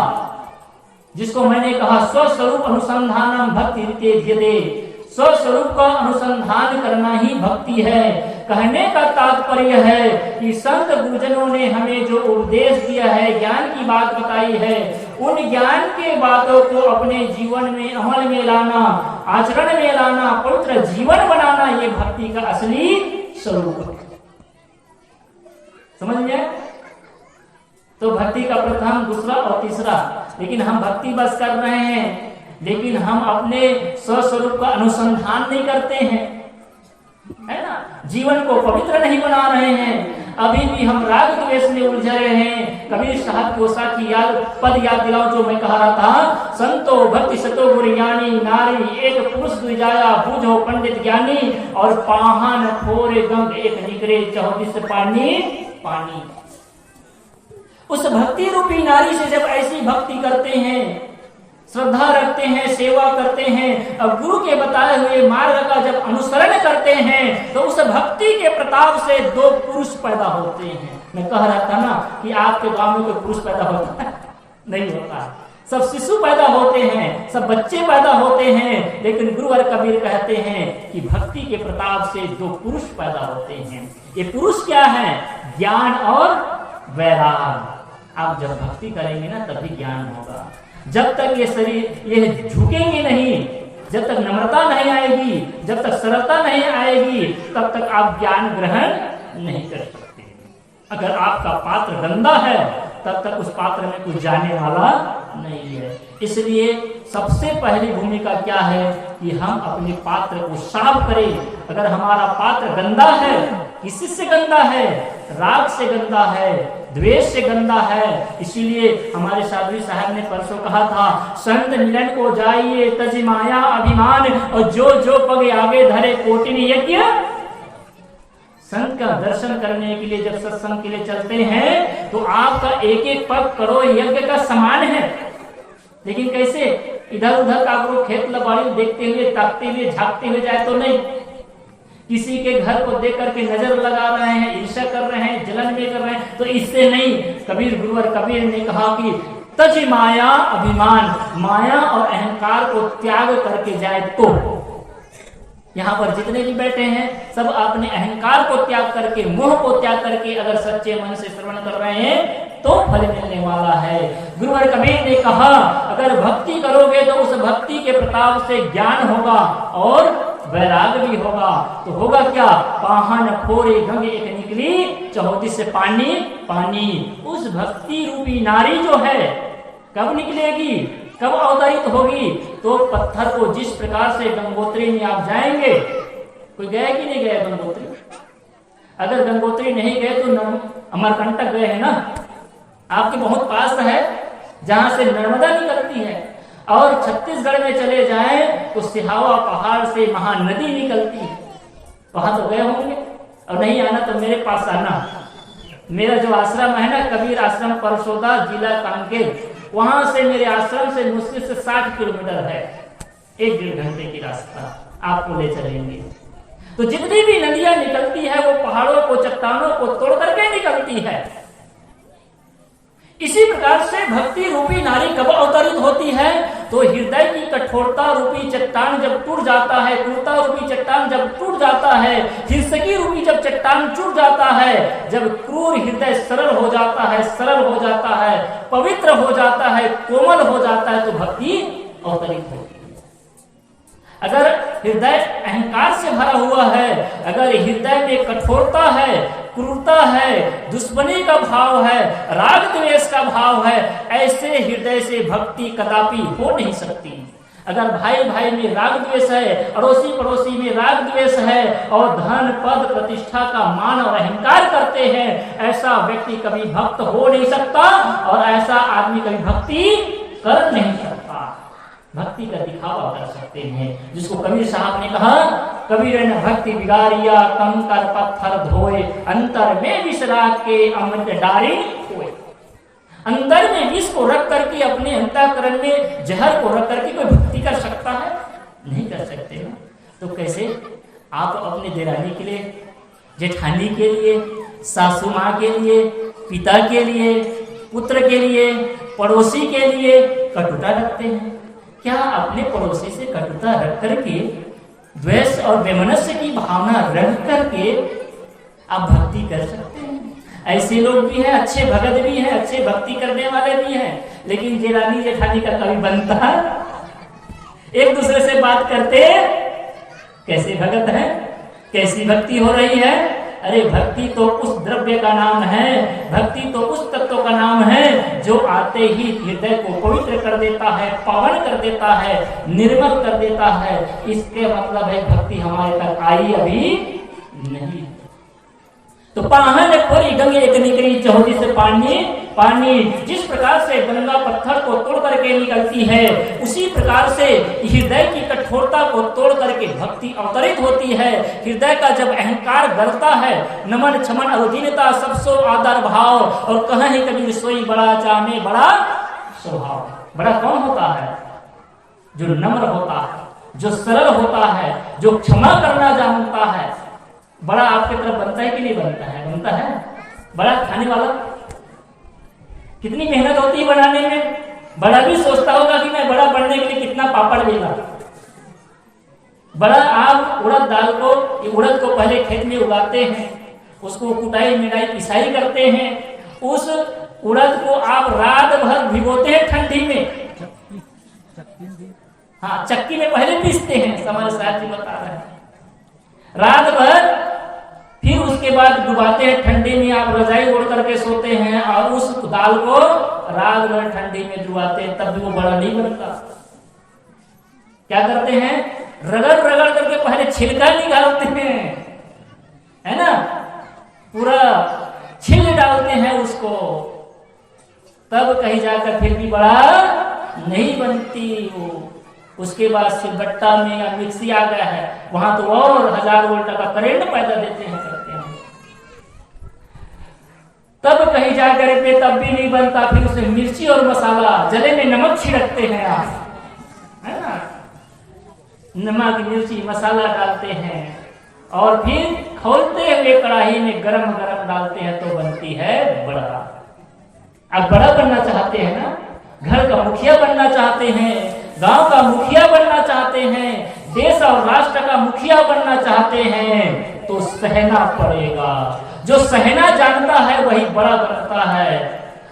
जिसको मैंने कहा स्वस्वरूप अनुसंधानम भक्ति रीते। स्वस्वरूप का अनुसंधान करना ही भक्ति है। कहने का तात्पर्य है कि संत गुरुजनों ने हमें जो उपदेश दिया है, ज्ञान की बात बताई है, उन ज्ञान के बातों को अपने जीवन में अमल में लाना, आचरण में लाना, पवित्र जीवन बनाना, ये भक्ति का असली स्वरूप है। समझ गए? तो भक्ति का प्रथम, दूसरा और तीसरा। लेकिन हम भक्ति बस कर रहे हैं, लेकिन हम अपने स्वस्वरूप का अनुसंधान नहीं करते हैं, है ना? जीवन को पवित्र नहीं बना रहे हैं। अभी भी हम राग द्वेष में उलझे रहे हैं। कबीर साहब की ओसा की पद याद दिलाओ जो मैं कह रहा था, संतो भक्ति सतो गुरु ज्ञानी नारी, एक पुरुष दुजाया बूझो पंडित ज्ञानी, और पाहन फोरे गंग एक निकरे 34 पानी। उस भक्ति रूपी नारी से जब ऐसी भक्ति करते हैं, श्रद्धा रखते हैं, सेवा करते हैं, अब गुरु के बताए हुए मार्ग का जब अनुसरण करते हैं, तो उस भक्ति के प्रताप से 2 पुरुष पैदा होते हैं। मैं कह रहा था ना कि आपके गांव में कोई पुरुष पैदा होता है? नहीं होता। सब शिशु पैदा होते हैं, सब बच्चे पैदा होते हैं, लेकिन गुरु और कबीर कहते हैं कि भक्ति के प्रताप से 2 पुरुष पैदा होते हैं। ये पुरुष क्या है? ज्ञान और वैराग। आप जब भक्ति करेंगे ना तभी ज्ञान होगा। जब तक ये शरीर ये झुकेंगे नहीं, जब तक नम्रता नहीं आएगी, जब तक सरलता नहीं आएगी, तब तक आप ज्ञान ग्रहण नहीं कर सकते। अगर आपका पात्र गंदा है, तब तक उस पात्र में कुछ जाने वाला नहीं है। इसलिए सबसे पहली भूमिका क्या है कि हम अपने पात्र को साफ करें। अगर हमारा पात्र गंदा है, किसी से गंदा है? राग से गंदा है, द्वेष से गंदा है। इसीलिए हमारे साधु साहब ने परसों कहा था, संत मिलन को जाइए तज माया अभिमान, और जो पग आगे धरे कोटिन यज्ञ। संत का दर्शन करने के लिए जब सत्संग के लिए चलते हैं, तो आपका एक एक पग करोड़ यज्ञ का समान है। लेकिन कैसे? इधर उधर का आपको खेत लबाड़ी देखते हुए, ताकते हुए, झांकते हुए जाए तो नहीं। किसी के घर को देख करके नजर लगा रहे हैं, ईर्ष्या कर रहे हैं, जलन में कर रहे हैं, तो इससे नहीं। कबीर गुरुवर कबीर ने कहा कि तज माया अभिमान, माया और अहंकार को त्याग करके जाए तो। यहाँ पर जितने भी बैठे हैं सब अपने अहंकार को त्याग करके, मोह को त्याग करके अगर सच्चे मन से श्रवण कर रहे हैं तो फल मिलने वाला है। गुरुवर कबीर ने कहा, अगर भक्ति करोगे तो उस भक्ति के प्रताप से ज्ञान होगा और वैराग भी होगा। तो होगा क्या? पाहन फोरे गंगे एक निकली 34 पानी। उस भक्ति रूपी नारी जो है कब निकलेगी, कब अवतरित होगी? तो पत्थर को जिस प्रकार से गंगोत्री में आप जाएंगे, कोई गया कि नहीं गया गंगोत्री? अगर गंगोत्री नहीं गए तो अमरकंटक गए हैं ना, आपके बहुत पास है, जहां से नर्मदा निकलती है। और छत्तीसगढ़ में चले जाएं तो सिहावा पहाड़ से महानदी निकलती है, वहां तो गए होंगे। और नहीं आना तो मेरे पास आना, मेरा जो आश्रम है ना, कबीर आश्रम, परसोदा, जिला कांकेर, वहां से मेरे आश्रम से मुश्किल से 60 किलोमीटर है, 1-1.5 घंटे की रास्ता आपको ले चलेंगे। तो जितनी भी नदियां निकलती है वो पहाड़ों को, चट्टानों को तोड़ करके निकलती है। इसी प्रकार से भक्ति रूपी नारी कब अवतरित होती है? तो हृदय की कठोरता रूपी चट्टान जब टूट जाता है, क्रूरता रूपी चट्टान जब टूट जाता है, हिंसकी रूपी जब चट्टान टूट जाता है, जब क्रूर हृदय सरल हो जाता है, सरल हो जाता है, पवित्र हो जाता है, कोमल हो जाता है, तो भक्ति अवतरित होती है। अगर हृदय अहंकार से भरा हुआ है, अगर हृदय में कठोरता है, क्रूरता है, दुश्मनी का भाव है, राग द्वेष का भाव है, ऐसे हृदय से भक्ति कदापि हो नहीं सकती। अगर भाई भाई में राग द्वेष है, अड़ोसी पड़ोसी में राग द्वेष है, और धन पद प्रतिष्ठा का मान और अहंकार करते हैं, ऐसा व्यक्ति कभी भक्त हो नहीं सकता, और ऐसा आदमी कभी भक्ति कर नहीं सकता। भक्ति का दिखावा कर सकते हैं, जिसको कबीर साहब ने कहा, कबीर ने भक्ति बिगाड़िया कंकर पत्थर धोए, अंतर में विष राख के अमृत डारी खोए। अंदर में विष को रख करके, अपने अंतःकरण में जहर को रख करके कोई भक्ति कर सकता है? नहीं कर सकते ना। तो कैसे आप अपने देरानी के लिए, जेठानी के लिए, सासू माँ के लिए, पिता के लिए, पुत्र के लिए, पड़ोसी के लिए कटुता रखते हैं? क्या अपने पड़ोसी से कटुता रख करके, द्वेष और वैमनस्य की भावना रख करके आप भक्ति कर सकते हैं? ऐसे लोग भी हैं, अच्छे भगत भी हैं, अच्छे भक्ति करने वाले भी हैं, लेकिन जेठानी जेठानी का कभी बनता है? एक दूसरे से बात करते, कैसे भगत है, कैसी भक्ति हो रही है? अरे भक्ति तो उस द्रव्य का नाम है, भक्ति तो उस तत्व का नाम है जो आते ही हृदय को पवित्र कर देता है, पावन कर देता है, निर्मल कर देता है। इसके मतलब है भक्ति हमारे तक आई अभी नहीं। तो पाहन खोरी गंगे एक निकली चौहदी से पानी जिस प्रकार से गंगा पत्थर को तोड़ करके निकलती है, उसी प्रकार से हृदय की कठोरता को तोड़ करके भक्ति अवतरित होती है। हृदय का जब अहंकार गलता है, नमन क्षमन अधीनता सबसो आदर भाव, और कहीं कबीर सोई बड़ा जाने बड़ा स्वभाव। बड़ा कौन होता है? जो नम्र होता है, जो सरल होता है, जो क्षमा करना जानता है। बड़ा आपके तरफ बनता है कि नहीं बनता है? बनता है। बड़ा खाने वाला कितनी मेहनत होती है बनाने में। बड़ा भी सोचता होगा कि मैं बड़ा बनने के लिए कितना पापड़ लेगा। बड़ा आप उड़द दाल को, उड़द को पहले खेत में उगाते हैं, उसको कुटाई मिलाई पिसाई करते हैं, उस उड़द को आप रात भर भिगोते हैं ठंडी में। हाँ, चक्की में पहले पीसते हैं, हमारे साथ जी बता रहे हैं। रात भर, फिर उसके बाद डुबाते हैं ठंडी में, आप रजाई ओढ़ करके सोते हैं, और उस दाल को रात भर ठंडी में डुबाते हैं, तब भी वो बड़ा नहीं बनता। क्या करते हैं? रगड़ रगड़ करके पहले छिलका निकालते हैं, है ना, पूरा छिल डालते हैं उसको, तब कहीं जाकर फिर भी बड़ा नहीं बनती वो। उसके बाद सिलबट्टा में या मिक्सी आ गया है, वहां तो और 1000 वोल्ट का करंट पैदा देते हैं, करते हैं, तब कहीं जाकर पे तब भी नहीं बनता। फिर उसमें मिर्ची और मसाला, जले में नमक छिड़कते हैं आप, है ना, नमक मिर्ची मसाला डालते हैं, और फिर खोलते हुए कढ़ाई में गरम गरम डालते हैं, तो बनती है बड़ा। आप बड़ा बनना चाहते हैं ना, घर का मुखिया बनना चाहते हैं, गांव का मुखिया बनना चाहते हैं, देश और राष्ट्र का मुखिया बनना चाहते हैं, तो सहना पड़ेगा। जो सहना जानता है वही बड़ा बनता है।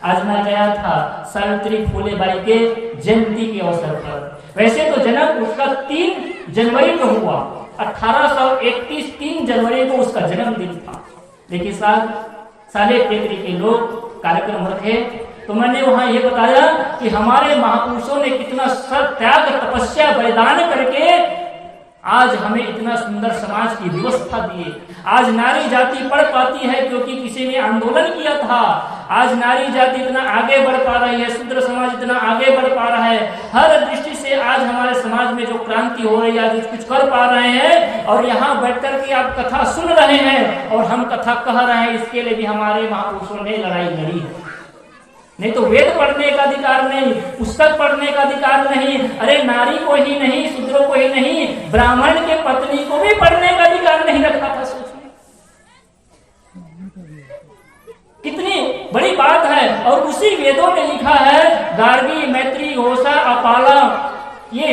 आज मैं गया था सावित्री फूले बाई के जयंती के अवसर पर। वैसे तो जन्म उसका 3 जनवरी को हुआ, 1831 3 जनवरी को उसका जन्मदिन था, लेकिन साले टेकरी के लोग कार्यक्रम रखे, तो मैंने वहां ये बताया कि हमारे महापुरुषों ने कितना सत्याग तपस्या बलिदान करके आज हमें इतना सुंदर समाज की व्यवस्था दिए। आज नारी जाति पढ़ पाती है क्योंकि किसी ने आंदोलन किया था। आज नारी जाति इतना आगे बढ़ पा रही है, शूद्र समाज इतना आगे बढ़ पा रहा है। हर दृष्टि से आज हमारे समाज में जो क्रांति हो रही है, आज कुछ कर पा रहे हैं। और यहाँ बैठ करके आप कथा सुन रहे हैं और हम कथा कह रहे हैं, इसके लिए भी हमारे महापुरुषों ने लड़ाई लड़ी। नहीं तो वेद पढ़ने का अधिकार नहीं, पुस्तक पढ़ने का अधिकार नहीं। अरे नारी को ही नहीं, शूद्रों को ही नहीं, ब्राह्मण के पत्नी को भी पढ़ने का अधिकार नहीं रखा था। सोचिए कितनी बड़ी बात है। और उसी वेदों में लिखा है, गार्गी, मैत्री, घोषा, अपाला, ये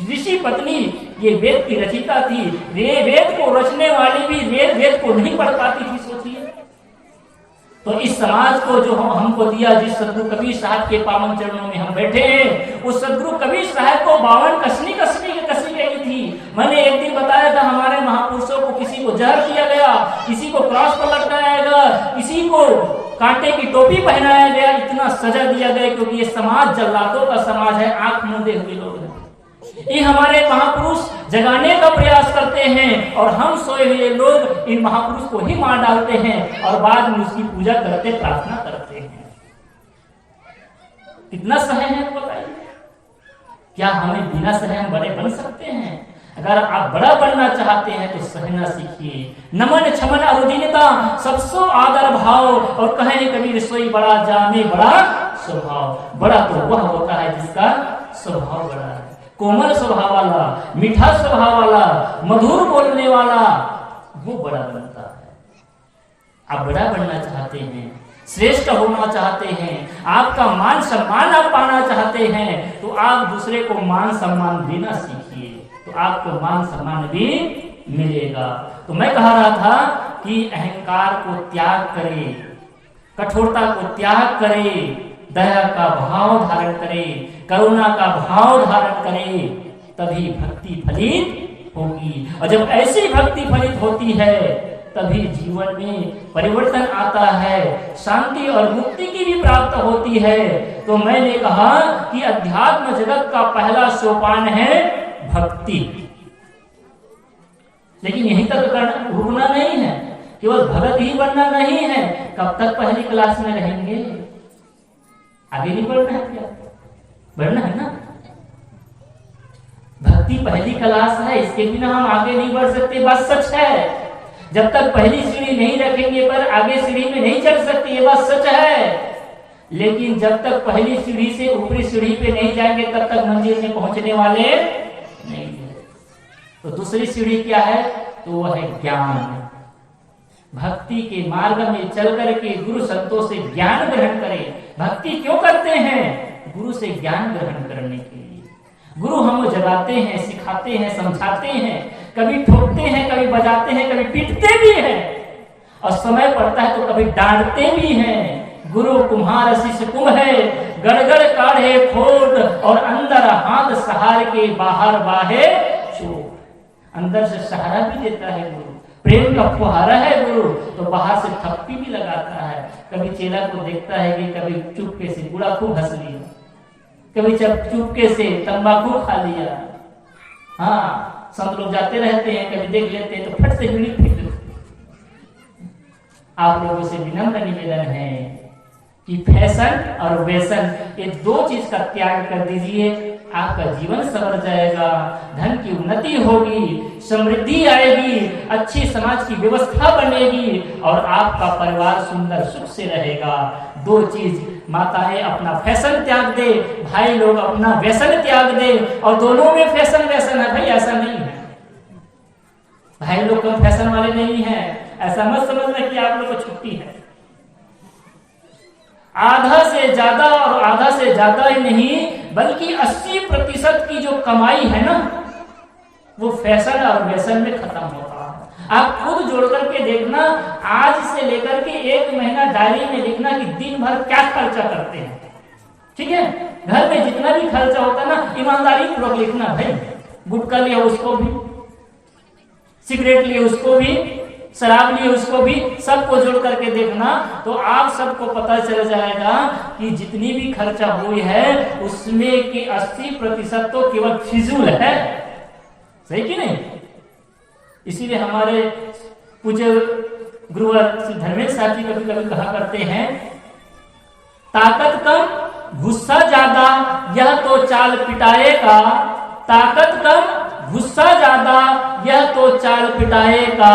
ऋषि पत्नी ये वेद की रचिता थी। वेद को रचने वाली भी वेद को नहीं पढ़ पाती थी। सोचिए तो इस समाज को जो हमको दिया, जिस सदगुरु कबीर साहब के पावन चरणों में हम बैठे हैं, उस सदगुरु कबीर साहब को 52 कसनी गई थी। मैंने एक दिन बताया था, हमारे महापुरुषों को किसी को जहर दिया गया, किसी को क्रॉस पर लटकाया गया, किसी को कांटे की टोपी पहनाया गया, इतना सजा दिया गया क्योंकि ये समाज जल्लादों का समाज है, आंख मूंदे हुए लोग हैं। ये हमारे महापुरुष जगाने का प्रयास करते हैं और हम सोए हुए लोग इन महापुरुष को ही मार डालते हैं और बाद में उसकी पूजा करते, प्रार्थना करते हैं। कितना सहे है बताइए। क्या हमें बिना सहे हम बड़े बन सकते हैं? अगर आप बड़ा बनना चाहते हैं तो सहना सीखिए। नमन क्षमन अरुदीनता सबसो आदर भाव, और कहे कबीर सोई बड़ा जाने बड़ा स्वभाव। बड़ा तो वह होता है जिसका स्वभाव बड़ा है, कोमल स्वभाव वाला, मीठा स्वभाव वाला, मधुर बोलने वाला, वो बड़ा बनता है। आप बड़ा बनना चाहते हैं, श्रेष्ठ होना चाहते हैं, आपका मान सम्मान आप पाना चाहते हैं, तो आप दूसरे को मान सम्मान देना सीखिए, तो आपको मान सम्मान भी मिलेगा। तो मैं कह रहा था कि अहंकार को त्याग करे, कठोरता को त्याग करे, दया का भाव धारण करे, करुणा का भाव धारण करे, तभी भक्ति फलित होगी। और जब ऐसी भक्ति फलित होती है तभी जीवन में परिवर्तन आता है, शांति और मुक्ति की भी प्राप्त होती है। तो मैंने कहा कि अध्यात्म जगत का पहला सोपान है भक्ति। लेकिन यहीं तक रुकना नहीं है, केवल भगत ही बनना नहीं है। कब तक पहली क्लास में रहेंगे? आगे नहीं बढ़ना है क्या? बढ़ना है ना। भक्ति पहली क्लास है, इसके बिना हम आगे नहीं बढ़ सकते। बात सच है। जब तक पहली सीढ़ी नहीं रखेंगे पर आगे सीढ़ी में नहीं चढ़ सकती, ये बात सच है। लेकिन जब तक पहली सीढ़ी से ऊपरी सीढ़ी पे नहीं जाएंगे तब तक मंजिल में पहुंचने वाले नहीं है। तो दूसरी सीढ़ी क्या है? तो वह है ज्ञान। भक्ति के मार्ग में चल करके गुरु संतों से ज्ञान ग्रहण करें। भक्ति क्यों करते हैं? गुरु से ज्ञान ग्रहण करने के लिए। गुरु हमको जगाते हैं, सिखाते हैं, समझाते हैं, कभी ठोकते हैं, कभी बजाते हैं, कभी पीटते भी हैं, और समय पड़ता है तो कभी डांटते भी हैं। गुरु कुम्हार शिष्य कुम्भ है, गड़गड़ काढ़े खोट, और अंदर हाथ सहार के बाहर बाहे चोट। अंदर से सहारा भी देता है गुरु, प्रेम का फुहारा है गुरु, तो बाहर से थप्पी भी लगाता है। कभी चेला को देखता है कि कभी चुपके से बुरा खूब हंस लिया, कभी चुपके से तंबाकू खा लिया। हाँ, संत लोग जाते रहते हैं, कभी देख लेते हैं तो फट से बीड़ी पी लेते। आप लोगों से विनम्र निवेदन है कि फैशन और व्यसन, ये दो चीज का त्याग कर दीजिए। आपका जीवन संवर जाएगा, धन की उन्नति होगी, समृद्धि आएगी, अच्छी समाज की व्यवस्था बनेगी, और आपका परिवार सुंदर सुख से रहेगा। दो चीज, माताएं अपना फैशन त्याग दे, भाई लोग अपना व्यसन त्याग दे। और दोनों में फैशन व्यसन है भाई, ऐसा नहीं है। भाई लोग कम फैशन वाले नहीं है, ऐसा मत समझना कि आप लोग को छुट्टी है। आधा से ज्यादा, और आधा से ज्यादा ही नहीं बल्कि 80% की जो कमाई है ना, वो फैशन और व्यसन में खत्म होता है। आप खुद जोड़ करके देखना, आज से लेकर के 1 महीना डायरी में लिखना कि दिन भर क्या खर्चा करते हैं। ठीक है, घर में जितना भी खर्चा होता है ना, ईमानदारी पूर्वक लिखना। भाई गुटखा लिया उसको भी, सिगरेट लिए उसको भी, शराब लिए उसको भी, सबको जोड़ करके देखना, तो आप सबको पता चल जाएगा कि जितनी भी खर्चा हुई है उसमें की 80% तो केवल फिजूल है। सही कि नहीं? इसीलिए हमारे पूज्य गुरुवर श्री धर्मेंद्र साहब जी कभी कभी कहा करते हैं, ताकत कम गुस्सा ज्यादा यह तो चाल पिटाएगा, ताकत कम गुस्सा ज्यादा यह तो चाल पिटाएगा,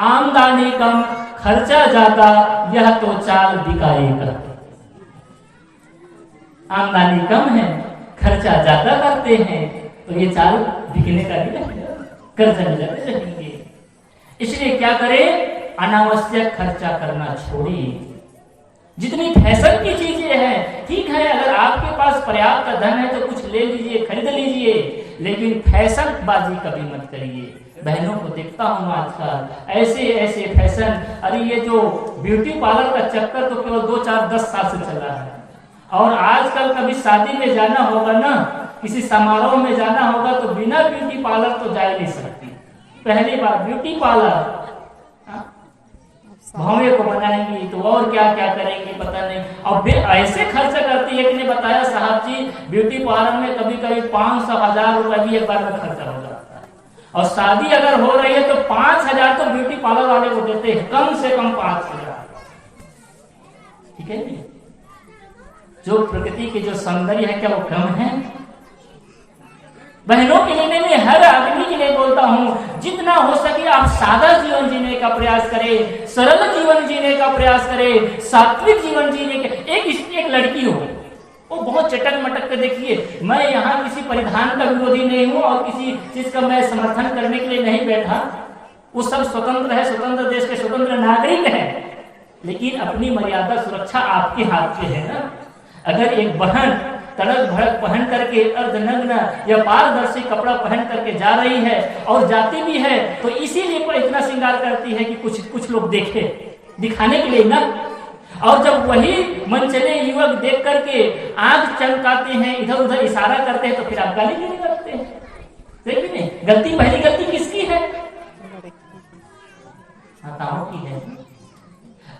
आमदनी कम खर्चा ज्यादा यह तो चाल बिकाएगा। आमदनी कम है, खर्चा ज्यादा करते हैं तो ये चाल बिकने का भी रहेगा, कर्जा में जाते रहेंगे। इसलिए क्या करें, अनावश्यक खर्चा करना छोड़िए। जितनी फैशन की चीजें हैं, ठीक है, अगर आपके पास पर्याप्त धन है तो कुछ ले लीजिए, खरीद लीजिए, लेकिन फैशन बाजी कभी मत करिए। बहनों को देखता हूँ आजकल ऐसे ऐसे फैशन, अरे ये जो ब्यूटी पार्लर का चक्कर तो केवल 2, 4, 10 साल से चला है। और आजकल कभी शादी में जाना होगा ना, किसी समारोह में जाना होगा तो बिना ब्यूटी पार्लर तो जा ही नहीं सकती। पहली बार ब्यूटी पार्लर, भौवे को बनाएंगी तो और क्या क्या करेंगे पता नहीं। और ऐसे खर्चा करती है, एक ने बताया साहब जी ब्यूटी पार्लर में कभी कभी 500,000 रुपए भी एक बार में खर्चा हो जाता है। और शादी अगर हो रही है तो 5,000 तो ब्यूटी पार्लर वाले को देते हैं, कम से कम 5,000। ठीक है नहीं? जो प्रकृति के जो सौंदर्य है क्या वो कम है? बहनों के लिए मैं हर आदमी के लिए बोलता हूं, जितना हो सके आप सादा जीवन जीने का प्रयास करें, सरल जीवन जीने का प्रयास करें, सात्विक जीवन जीने का। एक लड़की हो, वो बहुत चटक मटक के, देखिए मैं यहाँ किसी परिधान का विरोधी नहीं हूँ और किसी चीज का मैं समर्थन करने के लिए नहीं बैठा। वो सब स्वतंत्र है, स्वतंत्र देश के स्वतंत्र नागरिक है, लेकिन अपनी मर्यादा सुरक्षा आपके हाथ पे है ना। अगर एक बहन तड़क भड़क पहन करके अर्धनग्न या पारदर्शी कपड़ा पहन करके जा रही है और जाती भी है तो इसीलिए इतना श्रृंगार करती है कि कुछ लोग देखे, दिखाने के लिए ना। और जब वही मनचले युवक देख करके आंख चमकाते हैं, इधर उधर इशारा करते हैं तो फिर आप गाली देने लगते हैं। देखिए नहीं, गलती पहली गलती किसकी है? माताओं की है।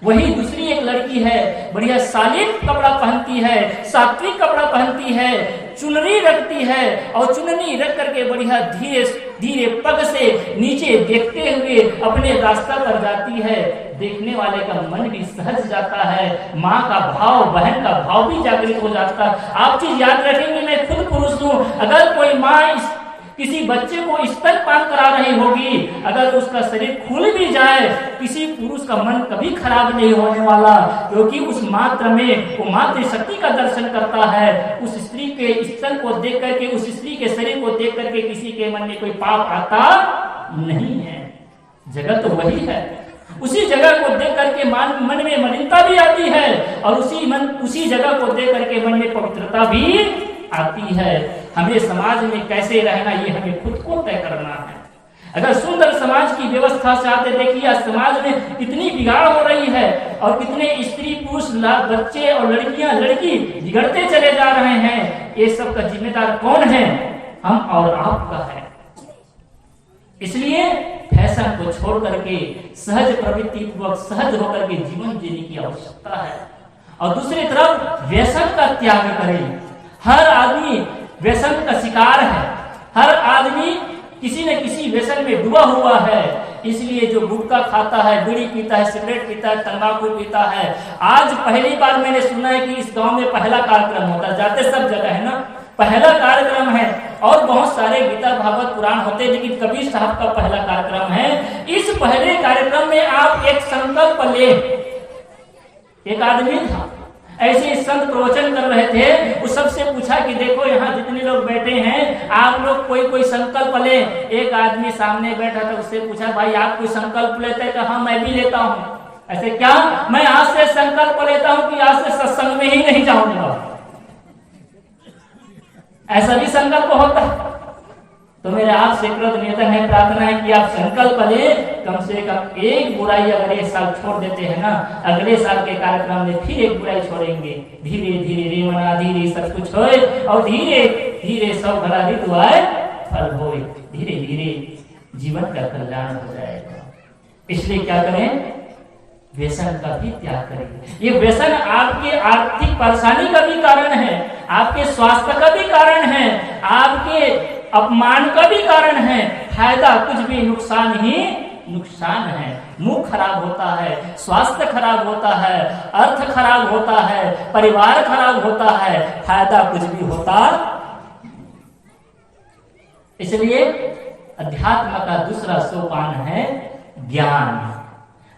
वही दूसरी एक लड़की है, बढ़िया शालीन कपड़ा पहनती है, सात्विक कपड़ा पहनती है, चुनरी रखती है और चुनरी रख करके बढ़िया धीरे धीरे पग से नीचे देखते हुए अपने रास्ता पर जाती है। देखने वाले का मन भी सहज जाता है, माँ का भाव, बहन का भाव भी जागृत हो जाता है। आप चीज याद रखेंगे, मैं खुद पुरुष हूँ, अगर कोई माँ किसी बच्चे को स्तनपान करा रही होगी, अगर उसका शरीर खुल भी जाए, किसी पुरुष का मन कभी खराब नहीं होने वाला, क्योंकि उस मात्र में वो मातृ शक्ति का दर्शन करता है। उस स्त्री के स्तन को देख करके, उस स्त्री के शरीर को देख करके किसी के मन में कोई पाप आता नहीं है। जगह तो वही है, उसी जगह को देख करके मन में मलिनता भी आती है और उसी जगह को देख करके मन में पवित्रता भी आती है। हमें समाज में कैसे रहना ये हमें खुद को तय करना है। अगर सुंदर समाज की व्यवस्था चाहते, देखिए समाज में कितनी बिगाड़ हो रही है और कितने स्त्री पुरुष बच्चे और लड़कियां लड़की बिगड़ते चले जा रहे हैं। ये सब का जिम्मेदार कौन है? हम और आपका है। इसलिए फैशन को छोड़ करके सहज प्रवृत्ति पूर्वक सहज होकर के जीवन जीने की आवश्यकता है। और दूसरी तरफ व्यसन का त्याग करें। हर आदमी व्यसन का शिकार है, हर आदमी किसी न किसी व्यसन में डूबा हुआ है। इसलिए जो गुटखा खाता है, बीड़ी पीता है, सिगरेट पीता है, तंबाकू पीता है। आज पहली बार मैंने सुना है कि इस गांव में पहला कार्यक्रम होता है, जाते सब जगह है ना, पहला कार्यक्रम है। और बहुत सारे गीता भागवत पुराण होते हैं, लेकिन कबीर साहब का पहला कार्यक्रम है। इस पहले कार्यक्रम में आप एक संकल्प ले। एक आदमी था, ऐसे संत प्रवचन कर रहे थे, उस सबसे पूछा कि देखो यहाँ जितने लोग बैठे हैं, आप लोग कोई संकल्प ले। एक आदमी सामने बैठा था, उससे पूछा भाई आप कोई संकल्प लेते हैं? हाँ मैं भी लेता हूँ। ऐसे क्या? मैं आज से संकल्प लेता हूँ कि आज से सत्संग में ही नहीं जाऊंगा। ऐसा भी संकल्प होता है। तो मेरे आपसे कृत निवेदन है, प्रार्थना है कि आप संकल्प ले, कम से कम एक बुराई अगर एक साल छोड़ देते हैं ना, अगले साल के कार्यक्रम में फिर एक बुराई छोड़ेंगे। धीरे धीरे रे मना धीरे सब कुछ होए और धीरे धीरे सब भला ऋतु आए फल होए। धीरे धीरे जीवन का कल्याण हो जाएगा। इसलिए क्या करें? व्यसन का भी त्याग करें। ये व्यसन आपके आर्थिक परेशानी का भी कारण है, आपके स्वास्थ्य का भी कारण है, आपके अपमान का भी कारण है, फायदा कुछ भी, नुकसान ही नुकसान है। मुंह खराब होता है, स्वास्थ्य खराब होता है, अर्थ खराब होता है, परिवार खराब होता है, फायदा कुछ भी होता। इसलिए अध्यात्म का दूसरा सोपान है ज्ञान।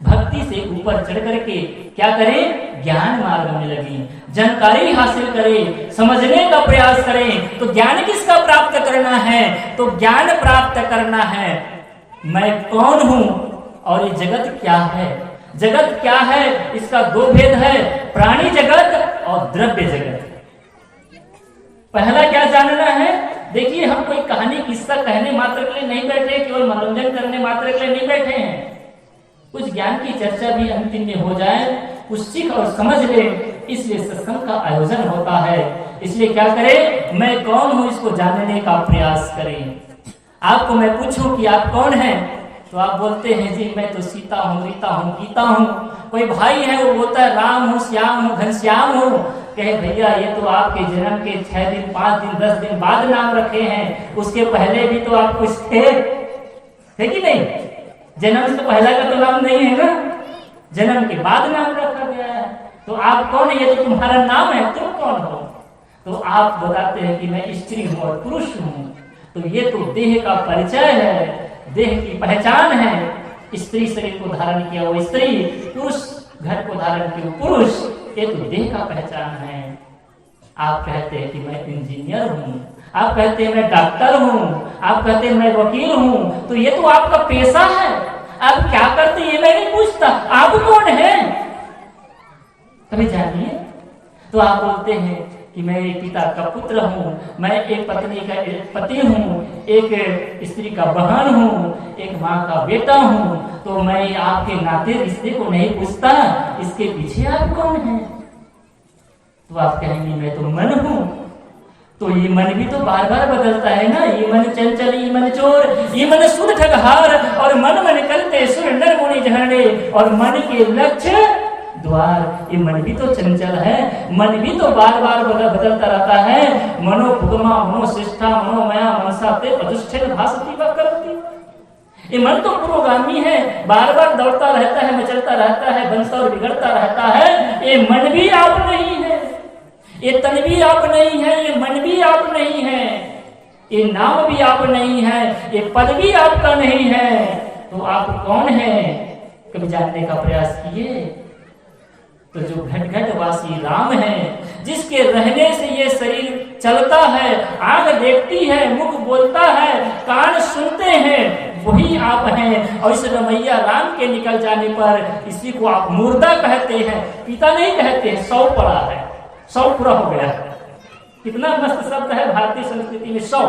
भक्ति से ऊपर चढ़ करके क्या करें? ज्ञान मार्ग में लगी, जानकारी हासिल करें, समझने का प्रयास करें। तो ज्ञान किसका प्राप्त करना है? तो ज्ञान प्राप्त करना है मैं कौन हूं और ये जगत क्या है। जगत क्या है? इसका दो भेद है, प्राणी जगत और द्रव्य जगत। पहला क्या जानना है? देखिए, हम कोई कहानी किस्सा कहने मात्र के लिए नहीं बैठे, केवल मनोरंजन करने मात्र के लिए नहीं बैठे हैं। कुछ ज्ञान की चर्चा भी अंतिम में हो जाए, कुछ सीख और समझ ले, इसलिए सत्संग का आयोजन होता है। इसलिए क्या करें? मैं कौन हूं, इसको जानने का प्रयास करें। आपको मैं पूछूं कि आप कौन हैं, तो आप बोलते हैं जी मैं तो सीता हूँ, रीता हूँ, गीता हूँ। कोई भाई है वो बोलता है राम हूँ, श्याम हूँ, घनश्याम हूँ। कहे भैया ये तो आपके जन्म के 6 दिन, 5 दिन, 10 दिन बाद नाम रखे हैं, उसके पहले भी तो आप कुछ थे, है कि नहीं? जन्म से पहला का तो नाम नहीं है ना, जन्म के बाद नाम रखा गया है। तो आप कौन है? ये तो तुम्हारा नाम है, तुम कौन हो? तो आप बताते हैं कि मैं स्त्री हूँ और पुरुष हूँ। तो ये तो देह का परिचय है, देह की पहचान है। स्त्री शरीर को धारण किया वो स्त्री, पुरुष घर को धारण किया पुरुष, ये तो देह का पहचान है। आप कहते हैं कि मैं इंजीनियर हूँ, आप कहते हैं मैं डॉक्टर हूँ, आप कहते हैं मैं वकील हूँ, तो ये तो आपका पेशा है। आप क्या करते ये मैं नहीं पूछता, आप कौन है कभी जानिए। तो आप बोलते हैं कि मैं एक पिता का पुत्र हूँ, मैं एक पत्नी का पति हूँ, एक स्त्री का बहन हूँ, एक माँ का बेटा हूँ। तो मैं आपके नाते रिश्ते को नहीं पूछता, इसके पीछे आप कौन हैं? तो आप कहेंगे मैं तो मन हूँ। तो ये मन भी तो बार बार बदलता है ना, ये मन चंचल, ये मन चोर, ये मन सुध ठगहार, और मन मन करते सुर नर मुनि झरने, और मन के लक्ष्य द्वार। ये मन भी तो चंचल है, मन भी तो बार बार बदलता रहता है। मनो भुगमा मनो श्रेष्ठा मनोमया मनसा ते प्रतिष्ठित भासती व करती। ये मन तो पुरोगामी है, बार बार दौड़ता रहता है, मचलता रहता है, बनता और बिगड़ता रहता है। ये मन भी आप नहीं है, ये तन भी आप नहीं है, ये मन भी आप नहीं है, ये नाम भी आप नहीं है, ये पद भी आपका नहीं है। तो आप कौन है? कभी जानने का प्रयास किए? तो जो घट घट वासी राम है, जिसके रहने से ये शरीर चलता है, आंख देखती है, मुख बोलता है, कान सुनते हैं, वही आप हैं। और इस रमैया राम के निकल जाने पर इसी को आप मुर्दा कहते हैं, पिता नहीं कहते। 100 पड़ा है, 100 पूरा हो गया। कितना मस्त शब्द है भारतीय संस्कृति में, 100।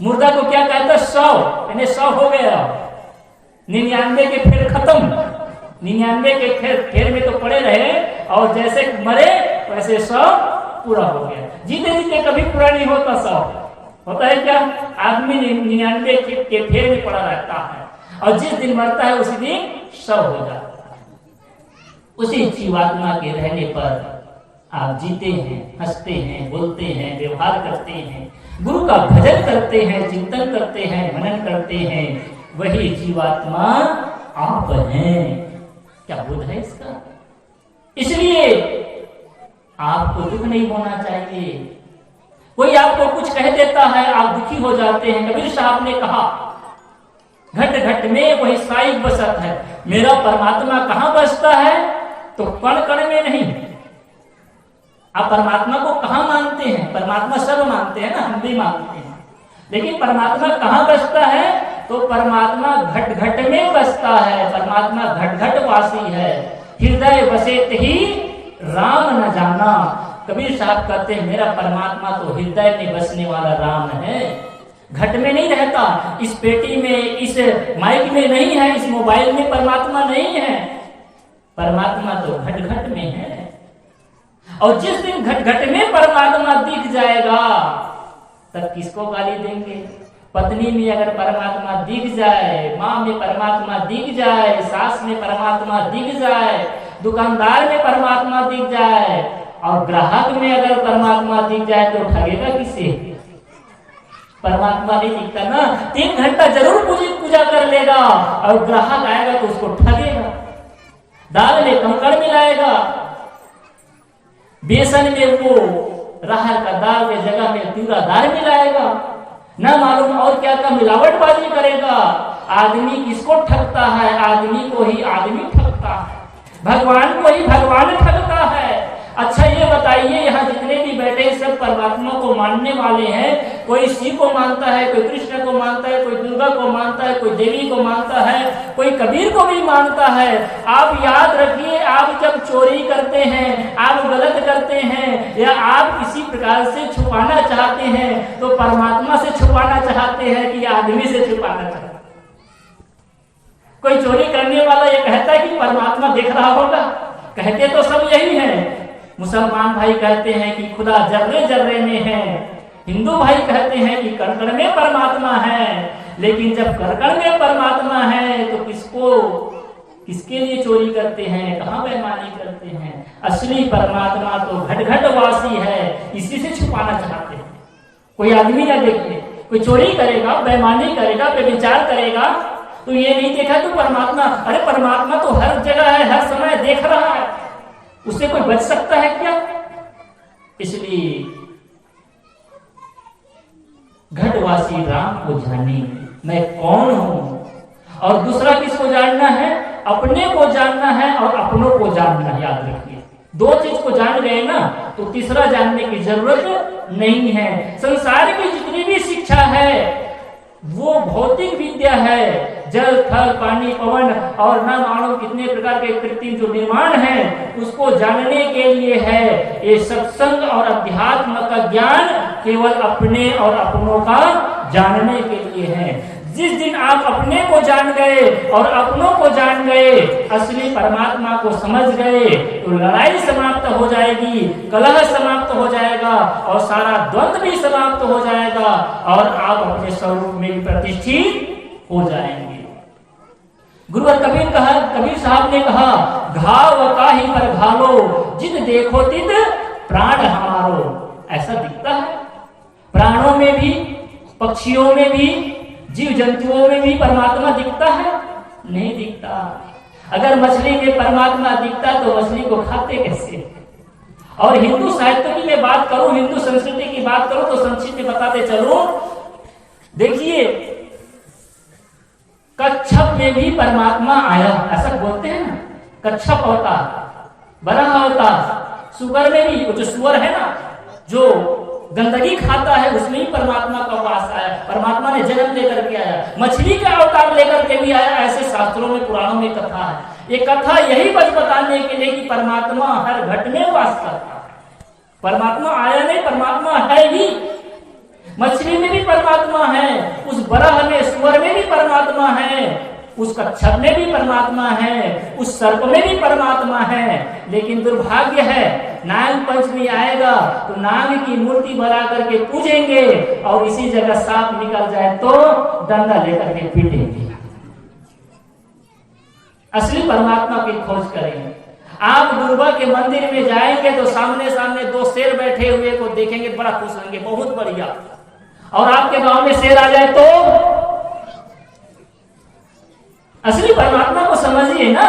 मुर्दा को क्या कहता? 100, यानी 100 हो गया। 99 के फिर खत्म, 99 के फेर में तो पड़े रहे, और जैसे मरे वैसे 100 पूरा हो गया। जीते जीते कभी पूरा नहीं होता 100। होता है क्या? आदमी 99 के फेर में पड़ा रहता है, और जिस दिन मरता है उसी दिन 100 हो जाता है। उसी जीवात्मा के रहने पर आप जीते हैं, हंसते हैं, बोलते हैं, व्यवहार करते हैं, गुरु का भजन करते हैं, चिंतन करते हैं, मनन करते हैं। वही जीवात्मा आप हैं। क्या बोध है इसका? इसलिए आपको दुख नहीं होना चाहिए। कोई आपको कुछ कह देता है, आप दुखी हो जाते हैं। कबीर साहब ने कहा, घट घट में वही साई बसत है। मेरा परमात्मा कहाँ बसता है? तो कण कण में नहीं। आप परमात्मा को कहाँ मानते हैं? परमात्मा सब मानते हैं ना, हम भी मानते हैं, लेकिन परमात्मा कहाँ बसता है? तो परमात्मा घट घट में बसता है। परमात्मा घट घट वासी है। हृदय बसेत ही राम न जाना। कबीर साहब कहते हैं मेरा परमात्मा तो हृदय में बसने वाला राम है, घट में नहीं रहता। इस पेटी में, इस माइक में नहीं है, इस मोबाइल में परमात्मा नहीं है। परमात्मा तो घट घट में है। और जिस दिन घट घट में परमात्मा दिख जाएगा, तब किसको गाली देंगे? पत्नी में अगर परमात्मा दिख जाए, माँ में परमात्मा दिख जाए, सास में परमात्मा दिख जाए, दुकानदार में परमात्मा दिख जाए, और ग्राहक में अगर परमात्मा दिख जाए तो ठगेगा किसे? परमात्मा नहीं दिखता ना। 3 घंटा जरूर पूजा कर लेगा और ग्राहक आएगा तो उसको ठगेगा, दाल में कंकड़ मिलाएगा, बेसन में वो राहर का दाल के जगह में पूरा दाल मिलाएगा, ना मालूम और क्या क्या मिलावटबाजी करेगा। आदमी किसको ठगता है? आदमी को ही आदमी ठगता है, भगवान को ही भगवान ठगता है। अच्छा ये बताइए, यहाँ जितने भी बैठे सब परमात्मा को मानने वाले हैं। कोई शिव को मानता है, कोई कृष्ण को मानता है, कोई दुर्गा को मानता है, कोई देवी को मानता है, कोई कबीर को भी मानता है। आप याद रखिए, आप जब चोरी करते हैं, आप गलत करते हैं, या आप किसी प्रकार से छुपाना चाहते हैं, तो परमात्मा से छुपाना चाहते हैं कि आदमी से छुपाना चाहते हैं? कोई चोरी करने वाला ये कहता है कि परमात्मा देख रहा होगा? कहते तो सब यही है। मुसलमान भाई कहते हैं कि खुदा जर्रे जर्रे में है, हिंदू भाई कहते हैं कि कण में परमात्मा है। लेकिन जब कण में परमात्मा है तो किसके लिए चोरी करते हैं, कहाँ बेईमानी करते हैं? असली परमात्मा तो घट घट वासी है, इसी से छुपाना चाहते हैं। कोई आदमी या देखिए, कोई चोरी करेगा, बेईमानी करेगा, व्यभिचार करेगा, तो ये नहीं देखा तो परमात्मा, अरे परमात्मा तो हर जगह है, हर समय देख रहा है, उससे कोई बच सकता है क्या? इसलिए घटवासी राम को जाने मैं कौन हूं, और दूसरा किसको जानना है? अपने को जानना है और अपनों को जानना। याद रखिए, 2 चीज को जान गए ना तो तीसरा जानने की जरूरत नहीं है। संसार की जितनी भी शिक्षा है वो भौतिक विद्या है। जल थल पानी पवन और न मालूम कितने प्रकार के कृत्रिम जो निर्माण है उसको जानने के लिए है। ये सत्संग और अध्यात्म का ज्ञान केवल अपने और अपनों का जानने के लिए है। जिस दिन आप अपने को जान गए और अपनों को जान गए, असली परमात्मा को समझ गए, तो लड़ाई समाप्त हो जाएगी, कलह समाप्त हो जाएगा और सारा द्वंद्व भी समाप्त हो जाएगा और आप अपने स्वरूप में प्रतिष्ठित हो जाएंगे। गुरुवर कबीर साहब ने कहा, घाव काहि पर घालो, जित देखो तित प्राण हमारो। ऐसा दिखता है, प्राणों में भी, पक्षियों में भी, जीव जंतुओं में भी परमात्मा दिखता है? नहीं दिखता। अगर मछली में परमात्मा दिखता तो मछली को खाते कैसे? और हिंदू साहित्य की मैं बात करूं, हिंदू संस्कृति की बात करूं तो संक्षिप्त में बताते चलूं। देखिए, कच्छप में भी परमात्मा आया, ऐसा बोलते हैं ना। कच्छप होता, बराह होता, सुअर में भी, जो सुअर है ना, जो गंदगी खाता है, उसमें ही परमात्मा का वास आया। परमात्मा ने जन्म लेकर के आया, मछली का अवतार लेकर के भी आया। ऐसे शास्त्रों में, पुराणों में कथा है। ये कथा यही बस बताने के लिए कि परमात्मा हर घट में वास करता है। परमात्मा आया नहीं, परमात्मा है ही। मछली में भी परमात्मा है, उस बराह में, सुअर में भी परमात्मा है, उस कच्छप में भी परमात्मा है, उस सर्प में भी परमात्मा है। लेकिन दुर्भाग्य है, नाग पंचमी आएगा तो नाग की मूर्ति बना करके पूजेंगे और इसी जगह सांप निकल जाए तो डंडा लेकर के पीटेंगे। असली परमात्मा की खोज करेंगे। आप दुर्गा के मंदिर में जाएंगे तो सामने सामने 2 शेर बैठे हुए को देखेंगे, बड़ा खुश होंगे, बहुत बढ़िया। और आपके गांव में शेर आ जाए तो असली परमात्मा को समझिए ना।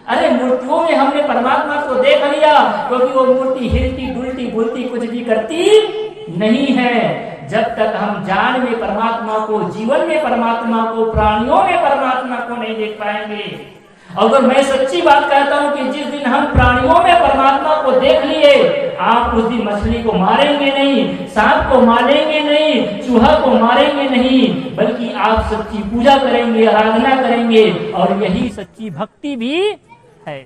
अरे मूर्तियों में हमने परमात्मा को देख लिया, क्योंकि वो मूर्ति हिलती डुलती बोलती कुछ भी करती नहीं है। जब तक हम जान में परमात्मा को, जीवन में परमात्मा को, प्राणियों में परमात्मा को नहीं देख पाएंगे। अगर मैं सच्ची बात कहता हूं कि जिस दिन हम प्राणियों में परमात्मा को देख लिए, आप उस दिन मछली को मारेंगे नहीं, सांप को मारेंगे नहीं, चूहा को मारेंगे नहीं, बल्कि आप सच्ची पूजा करेंगे, आराधना करेंगे, और यही सच्ची भक्ति भी है।